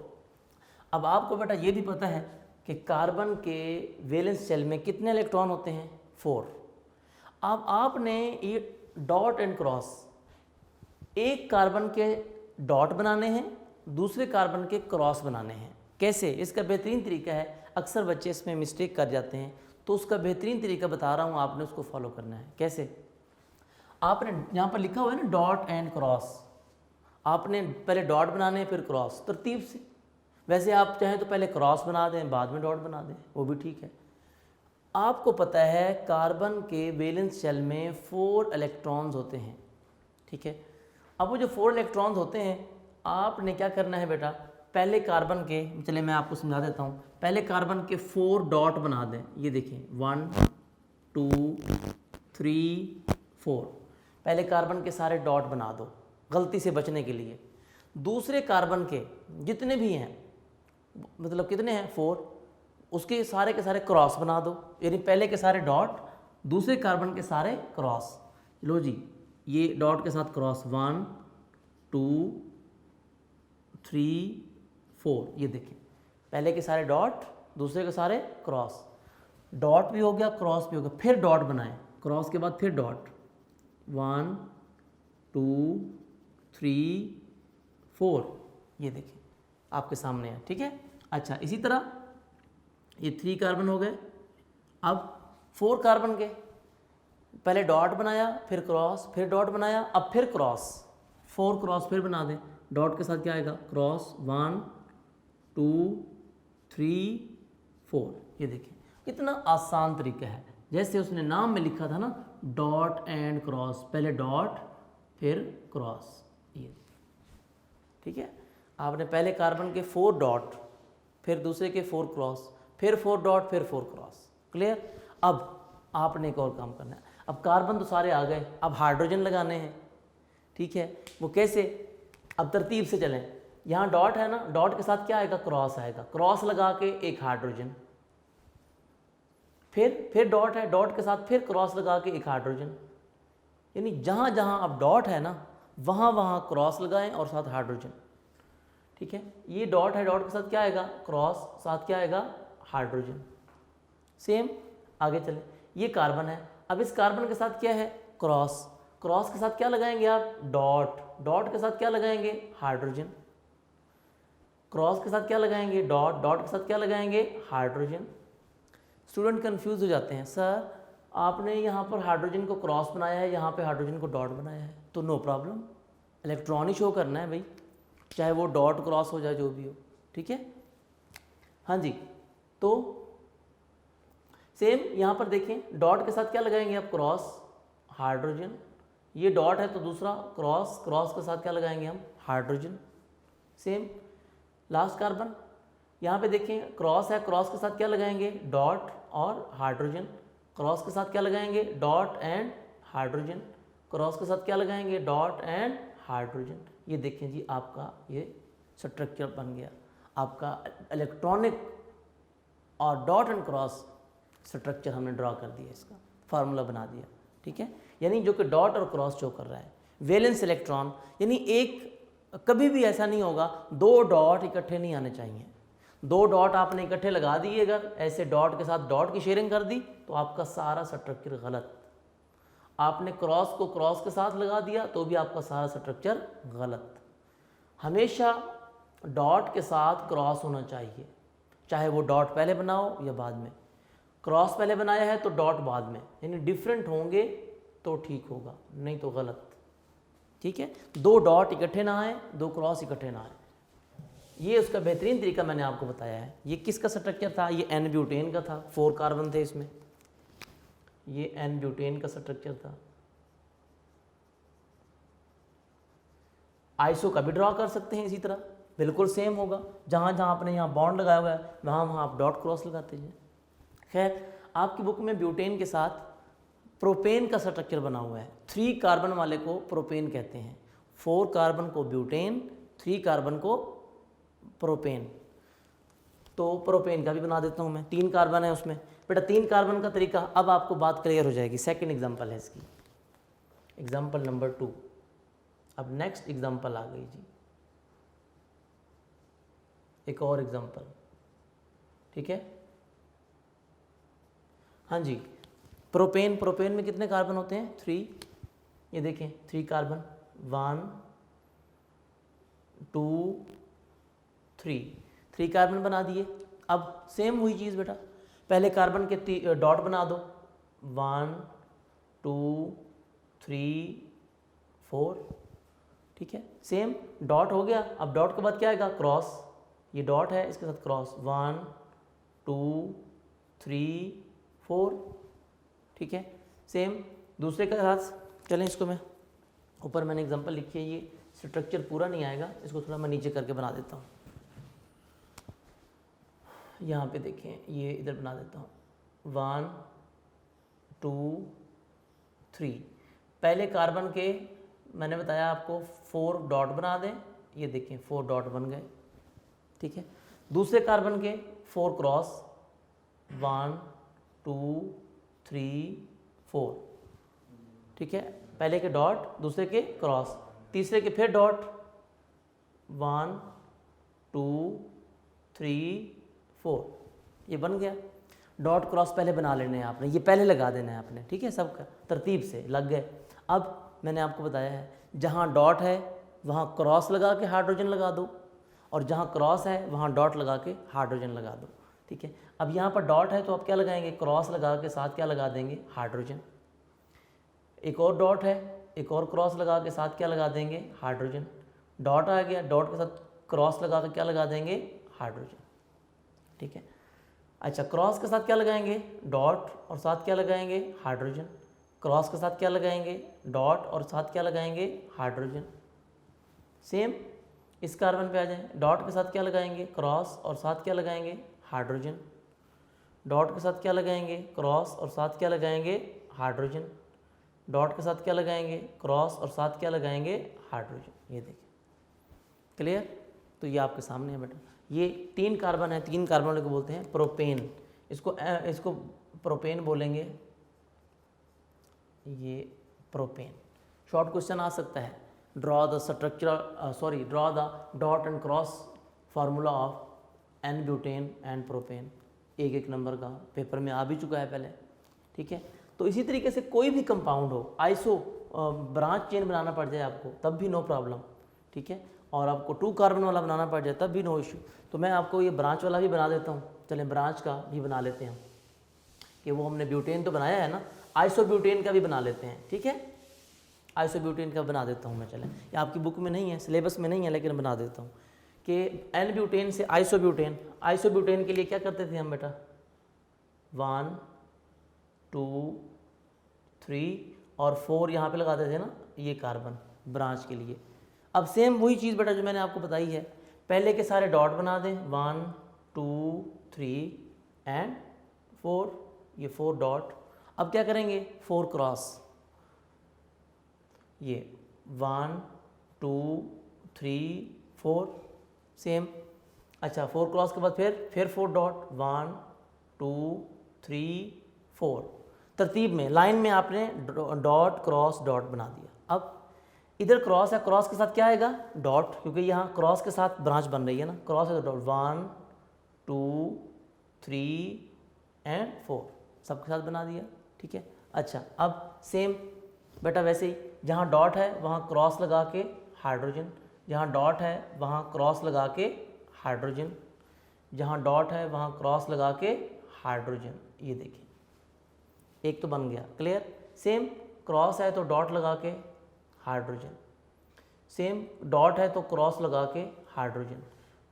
अब आपको बेटा ये भी पता है कि कार्बन के वैलेंस शेल में कितने इलेक्ट्रॉन होते हैं, 4। अब आपने ये डॉट एंड क्रॉस, एक कार्बन के डॉट बनाने हैं, दूसरे कार्बन के क्रॉस बनाने हैं। कैसे, इसका बेहतरीन तरीका है। अक्सर बच्चे इसमें मिस्टेक कर जाते हैं, तो उसका बेहतरीन तरीका बता रहा हूँ, आपने उसको फॉलो करना है। कैसे, आपने यहाँ पर लिखा हुआ है ना डॉट एंड क्रॉस, आपने पहले डॉट बनाने हैं फिर क्रॉस, तरतीब से। वैसे आप चाहें तो पहले क्रॉस बना दें बाद में डॉट बना दें, वो भी ठीक है। आपको पता है कार्बन के वैलेंस शेल में 4 इलेक्ट्रॉन्स होते हैं, ठीक है। अब वो जो 4 इलेक्ट्रॉन्स होते हैं, आपने क्या करना है बेटा, पहले कार्बन के, चले मैं आपको समझा देता हूँ। पहले कार्बन के 4 डॉट बना दें। ये देखिए 1 2 3 4, पहले कार्बन के सारे डॉट बना दो गलती से बचने के लिए। दूसरे कार्बन के जितने भी हैं, मतलब कितने हैं, 4, उसके सारे के सारे क्रॉस बना दो। यानी पहले के सारे डॉट, दूसरे कार्बन के सारे क्रॉस। लो जी, ये डॉट के साथ क्रॉस 1 2 3 4। ये देखिए पहले के सारे डॉट, दूसरे के सारे क्रॉस। डॉट भी हो गया, क्रॉस भी हो गया, फिर डॉट बनाएं, क्रॉस के बाद फिर डॉट, 1 2 3 4। ये देखिए आपके सामने है, ठीक है। अच्छा, इसी तरह ये 3 कार्बन हो गए। अब 4 कार्बन के पहले डॉट बनाया, फिर क्रॉस, फिर डॉट बनाया, अब फिर क्रॉस, 4 क्रॉस फिर बना दें। डॉट के साथ क्या आएगा, क्रॉस, 1 2 3 4। ये देखिए कितना आसान तरीका है। जैसे उसने नाम में लिखा था ना, डॉट एंड क्रॉस, पहले डॉट फिर क्रॉस, ये ठीक है। आपने पहले कार्बन के 4 डॉट, फिर दूसरे के 4 क्रॉस, फिर 4 डॉट, फिर 4 क्रॉस, क्लियर। अब आपने एक और काम करना है। अब कार्बन तो सारे आ गए, अब हाइड्रोजन लगाने हैं, ठीक है। वो कैसे, अब तरतीब से चलें। यहाँ डॉट है ना, डॉट के साथ क्या आएगा, क्रॉस आएगा, क्रॉस लगा के एक हाइड्रोजन, फिर डॉट है, डॉट के साथ फिर क्रॉस लगा के एक हाइड्रोजन। यानी जहाँ जहाँ अब डॉट है ना, वहाँ वहाँ क्रॉस लगाएं और साथ हाइड्रोजन, ठीक है। ये डॉट है, डॉट के साथ क्या आएगा, क्रॉस, साथ क्या आएगा, हाइड्रोजन। सेम आगे चले, ये कार्बन है, अब इस कार्बन के साथ क्या है, क्रॉस, क्रॉस के साथ क्या लगाएंगे आप, डॉट, डॉट के साथ क्या लगाएंगे, हाइड्रोजन, क्रॉस के साथ क्या लगाएंगे, डॉट, डॉट के साथ क्या लगाएंगे, हाइड्रोजन। स्टूडेंट कंफ्यूज हो जाते हैं, सर आपने यहाँ पर हाइड्रोजन को क्रॉस बनाया है, यहाँ पे हाइड्रोजन को डॉट बनाया है। तो नो प्रॉब्लम, इलेक्ट्रॉन ही शो करना है भाई, चाहे वो डॉट क्रॉस हो जाए, जो भी हो, ठीक है। हाँ जी, तो सेम यहाँ पर देखें, डॉट के साथ क्या लगाएंगे आप, क्रॉस, हाइड्रोजन, ये डॉट है तो दूसरा क्रॉस, क्रॉस के साथ क्या लगाएंगे हम, हाइड्रोजन। सेम लास्ट कार्बन, यहाँ पे देखें क्रॉस है, क्रॉस के साथ क्या लगाएंगे, डॉट और हाइड्रोजन, क्रॉस के साथ क्या लगाएंगे, डॉट एंड हाइड्रोजन, क्रॉस के साथ क्या लगाएंगे, डॉट एंड हाइड्रोजन। ये देखें जी, आपका ये स्ट्रक्चर बन गया, आपका इलेक्ट्रॉनिक और डॉट एंड क्रॉस स्ट्रक्चर हमने ड्रॉ कर दिया, इसका फार्मूला बना दिया, ठीक है। यानी जो कि डॉट और क्रॉस शो कर रहा है। वैलेंस इलेक्ट्रॉन, यानी एक कभी भी ऐसा नहीं होगा 2 डॉट इकट्ठे नहीं आने चाहिए। 2 डॉट आपने इकट्ठे लगा दिए, अगर ऐसे डॉट के साथ डॉट की शेयरिंग कर दी तो आपका सारा स्ट्रक्चर गलत। आपने क्रॉस को क्रॉस के साथ लगा दिया तो भी आपका सारा स्ट्रक्चर गलत। हमेशा डॉट के साथ क्रॉस होना चाहिए, चाहे वो डॉट पहले बनाओ या बाद में। क्रॉस पहले बनाया है तो डॉट बाद में, यानी डिफरेंट होंगे तो ठीक होगा, नहीं तो गलत, ठीक है। 2 डॉट इकट्ठे ना आए, 2 क्रॉस इकट्ठे ना आए, ये उसका बेहतरीन तरीका मैंने आपको बताया है। ये किसका स्ट्रक्चर था, ये एन ब्यूटेन का था, 4 कार्बन थे इसमें, ये एन ब्यूटेन का स्ट्रक्चर था। आइसो का भी ड्रॉ कर सकते हैं इसी तरह, बिल्कुल सेम होगा। जहाँ जहाँ आपने यहाँ बॉन्ड लगाया हुआ है वहाँ वहाँ आप डॉट क्रॉस लगाते हैं। खैर, आपकी बुक में ब्यूटेन के साथ प्रोपेन का स्ट्रक्चर बना हुआ है। 3 कार्बन वाले को प्रोपेन कहते हैं, 4 कार्बन को ब्यूटेन, 3 कार्बन को प्रोपेन। तो प्रोपेन का भी बना देता हूँ मैं, 3 कार्बन है उसमें। बेटा 3 कार्बन का तरीका, अब आपको बात क्लियर हो जाएगी। सेकंड एग्जांपल है इसकी, एग्जांपल नंबर 2। अब नेक्स्ट एग्जांपल आ गई जी, एक और एग्जांपल, ठीक है। हाँ जी, प्रोपेन, प्रोपेन में कितने कार्बन होते हैं, 3। ये देखें 3 कार्बन, 1 2 3 कार्बन बना दिए। अब सेम वही चीज़ बेटा, पहले कार्बन के डॉट बना दो, 1 2 3 4, ठीक है। सेम डॉट हो गया। अब डॉट के बाद क्या आएगा, क्रॉस, ये डॉट है इसके साथ क्रॉस, 1 2 3 4, ठीक है। सेम दूसरे के साथ चलें, इसको मैं ऊपर मैंने एग्जांपल लिखी है, ये स्ट्रक्चर पूरा नहीं आएगा, इसको थोड़ा मैं नीचे करके बना देता हूँ। यहाँ पे देखें, ये इधर बना देता हूँ, 1 2 3। पहले कार्बन के मैंने बताया आपको 4 डॉट बना दें, ये देखें 4 डॉट बन गए, ठीक है। दूसरे कार्बन के 4 क्रॉस, 1 2 3 4, ठीक है। पहले के डॉट, दूसरे के क्रॉस, तीसरे के फिर डॉट, 1 2 3 4, ये बन गया। डॉट क्रॉस पहले बना लेने हैं आपने, ये पहले लगा देना है आपने, ठीक है। सबका तरतीब से लग गए। अब मैंने आपको बताया है, जहाँ डॉट है वहाँ क्रॉस लगा के हाइड्रोजन लगा दो, और जहाँ क्रॉस है वहाँ डॉट लगा के हाइड्रोजन लगा दो, ठीक है। अब यहाँ पर डॉट है तो आप क्या लगाएंगे, क्रॉस लगा के साथ क्या लगा देंगे, हाइड्रोजन। एक और डॉट है, एक और क्रॉस लगा के साथ क्या लगा देंगे, हाइड्रोजन। डॉट आ गया, डॉट के साथ क्रॉस लगा के क्या लगा देंगे, हाइड्रोजन, ठीक है। अच्छा, क्रॉस के साथ क्या लगाएंगे? डॉट, और साथ क्या लगाएंगे? हाइड्रोजन। क्रॉस के साथ क्या लगाएंगे? डॉट, और साथ क्या लगाएंगे? हाइड्रोजन। सेम इस कार्बन पे आ जाए, डॉट के साथ क्या लगाएंगे? क्रॉस, और साथ क्या लगाएंगे? हाइड्रोजन। डॉट के साथ क्या लगाएंगे? क्रॉस, और साथ क्या लगाएंगे? हाइड्रोजन। डॉट के साथ क्या लगाएंगे? क्रॉस, और साथ क्या लगाएंगे? हाइड्रोजन। ये देखिए, क्लियर? तो ये आपके सामने है बेटा। ये 3 कार्बन है, 3 कार्बन को बोलते हैं प्रोपेन। इसको प्रोपेन बोलेंगे, ये प्रोपेन। शॉर्ट क्वेश्चन आ सकता है, draw the dot and cross formula of n butane and propane. 1 number का पेपर में आ भी चुका है पहले, ठीक है। तो इसी तरीके से कोई भी कंपाउंड हो, आइसो ब्रांच चेन बनाना पड़ जाए आपको तब भी नो प्रॉब्लम, ठीक है। और आपको 2 कार्बन वाला बनाना पड़ जाए तब भी नो इशू। तो मैं आपको ये ब्रांच वाला भी बना देता हूँ। चलें ब्रांच का भी बना लेते हैं कि वो हमने ब्यूटेन तो बनाया है ना, आइसोब्यूटेन का भी बना लेते हैं, ठीक है। आइसोब्यूटेन का बना देता हूँ मैं, चलें। ये आपकी बुक में नहीं है, सिलेबस में नहीं है, लेकिन बना देता हूँ कि एन ब्यूटेन से आइसोब्यूटेन। आइसोब्यूटेन के लिए क्या करते थे हम बेटा? 1 2 3 और 4 यहाँ पे लगाते थे ना, ये कार्बन ब्रांच के लिए। अब सेम वही चीज़ बेटा जो मैंने आपको बताई है, पहले के सारे डॉट बना दें, 1 2 3 एंड 4, ये 4 डॉट। अब क्या करेंगे? 4 क्रॉस, ये 1 2 3 4 सेम। अच्छा, 4 क्रॉस के बाद फिर 4 डॉट, 1 2 3 4। तरतीब में, लाइन में आपने डॉट क्रॉस डॉट बना दिया। अब इधर क्रॉस है, क्रॉस के साथ क्या आएगा? डॉट, क्योंकि यहाँ क्रॉस के साथ ब्रांच बन रही है ना, क्रॉस है तो डॉट। 1 2 3 एंड 4 सबके साथ बना दिया, ठीक है। अच्छा, अब सेम बेटा वैसे ही, जहाँ डॉट है वहाँ क्रॉस लगा के हाइड्रोजन, जहाँ डॉट है वहाँ क्रॉस लगा के हाइड्रोजन, जहाँ डॉट है वहाँ क्रॉस लगा के हाइड्रोजन। ये देखिए, एक तो बन गया, क्लियर। सेम क्रॉस है तो डॉट लगा के हाइड्रोजन, सेम डॉट है तो क्रॉस लगा के हाइड्रोजन,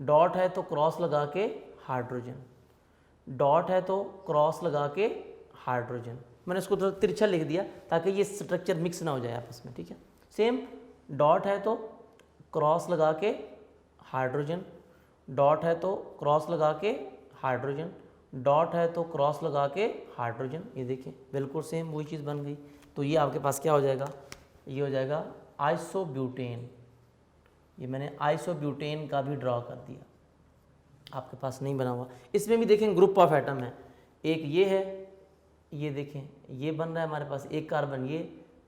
डॉट है तो क्रॉस लगा के हाइड्रोजन, डॉट है तो क्रॉस लगा के हाइड्रोजन। मैंने इसको थोड़ा तिरछा लिख दिया ताकि ये स्ट्रक्चर मिक्स ना हो जाए आपस में, ठीक है। सेम डॉट है तो क्रॉस लगा के हाइड्रोजन, डॉट है तो क्रॉस लगा के हाइड्रोजन, डॉट है तो क्रॉस लगा के हाइड्रोजन। ये देखिए बिल्कुल सेम वही चीज़ बन गई। तो ये आपके पास क्या हो जाएगा? ये हो जाएगा आइसोब्यूटेन। ये मैंने आइसोब्यूटेन का भी ड्रॉ कर दिया, आपके पास नहीं बना हुआ। इसमें भी देखें ग्रुप ऑफ एटम है, एक ये है, ये देखें ये बन रहा है हमारे पास, एक कार्बन ये,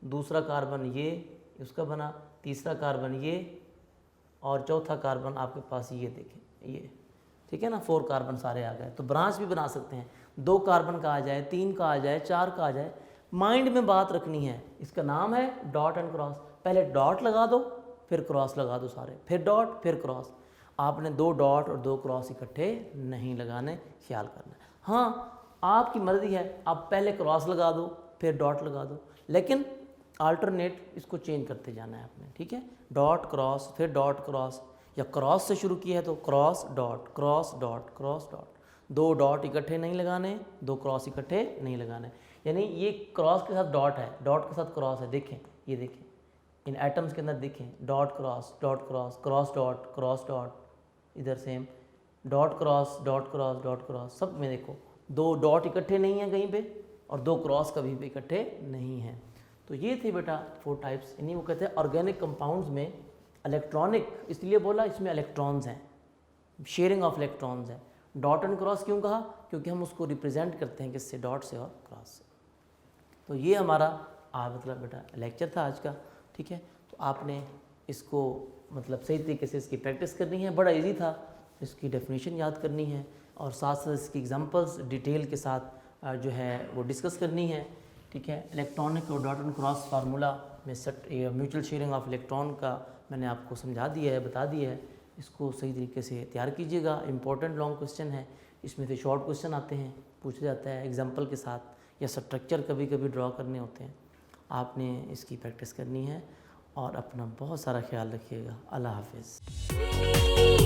दूसरा कार्बन ये, उसका बना, तीसरा कार्बन ये, और चौथा कार्बन आपके पास ये देखें ये, ठीक है ना। 4 कार्बन सारे आ गए। तो ब्रांच भी बना सकते हैं, 2 कार्बन का आ जाए, 3 का आ जाए, 4 का आ जाए। माइंड में बात रखनी है, इसका नाम है डॉट एंड क्रॉस। पहले डॉट लगा दो, फिर क्रॉस लगा दो सारे, फिर डॉट फिर क्रॉस। आपने 2 डॉट और 2 क्रॉस इकट्ठे नहीं लगाने, ख्याल करना। हाँ, आपकी मर्जी है, आप पहले क्रॉस लगा दो फिर डॉट लगा दो, लेकिन अल्टरनेट इसको चेंज करते जाना है आपने, ठीक है। डॉट क्रॉस फिर डॉट क्रॉस, या क्रॉस से शुरू किया है तो cross dot cross dot cross dot. 2 dot इकट्ठे नहीं लगाने, 2 क्रॉस इकट्ठे नहीं लगाने। यानी ये क्रॉस के साथ डॉट है, डॉट के साथ क्रॉस है। देखें, ये देखें इन एटम्स के अंदर देखें, dot cross cross dot cross dot, इधर same dot cross dot cross. सब में देखो 2 डॉट इकट्ठे नहीं है कहीं पे, और 2 क्रॉस कभी भी इकट्ठे नहीं हैं। तो ये थे बेटा 4 टाइप्स। इन्हीं को कहते हैं ऑर्गेनिक कंपाउंड्स में इलेक्ट्रॉनिक, इसलिए बोला इसमें इलेक्ट्रॉन्स हैं, शेयरिंग ऑफ इलेक्ट्रॉन्स है। डॉट एंड क्रॉस क्यों कहा? क्योंकि हम उसको रिप्रेजेंट करते हैं किससे? डॉट से और क्रॉस से। तो ये हमारा मतलब बेटा लेक्चर था आज का, ठीक है। तो आपने इसको मतलब सही तरीके से इसकी प्रैक्टिस करनी है, बड़ा इजी था। इसकी डेफिनेशन याद करनी है और साथ साथ इसकी एग्जांपल्स डिटेल के साथ जो है वो डिस्कस करनी है, ठीक है। इलेक्ट्रॉनिक और डॉट एंड क्रॉस फार्मूला में म्यूचुअल शेयरिंग ऑफ इलेक्ट्रॉन का मैंने आपको समझा दिया है, बता दिया है। इसको सही तरीके से तैयार कीजिएगा। इंपॉर्टेंट लॉन्ग क्वेश्चन है, इसमें से शॉर्ट क्वेश्चन आते हैं, पूछा जाता है एग्जाम्पल के साथ, या स्ट्रक्चर कभी कभी ड्रॉ करने होते हैं। आपने इसकी प्रैक्टिस करनी है और अपना बहुत सारा ख्याल रखिएगा। अल्लाह हाफिज़।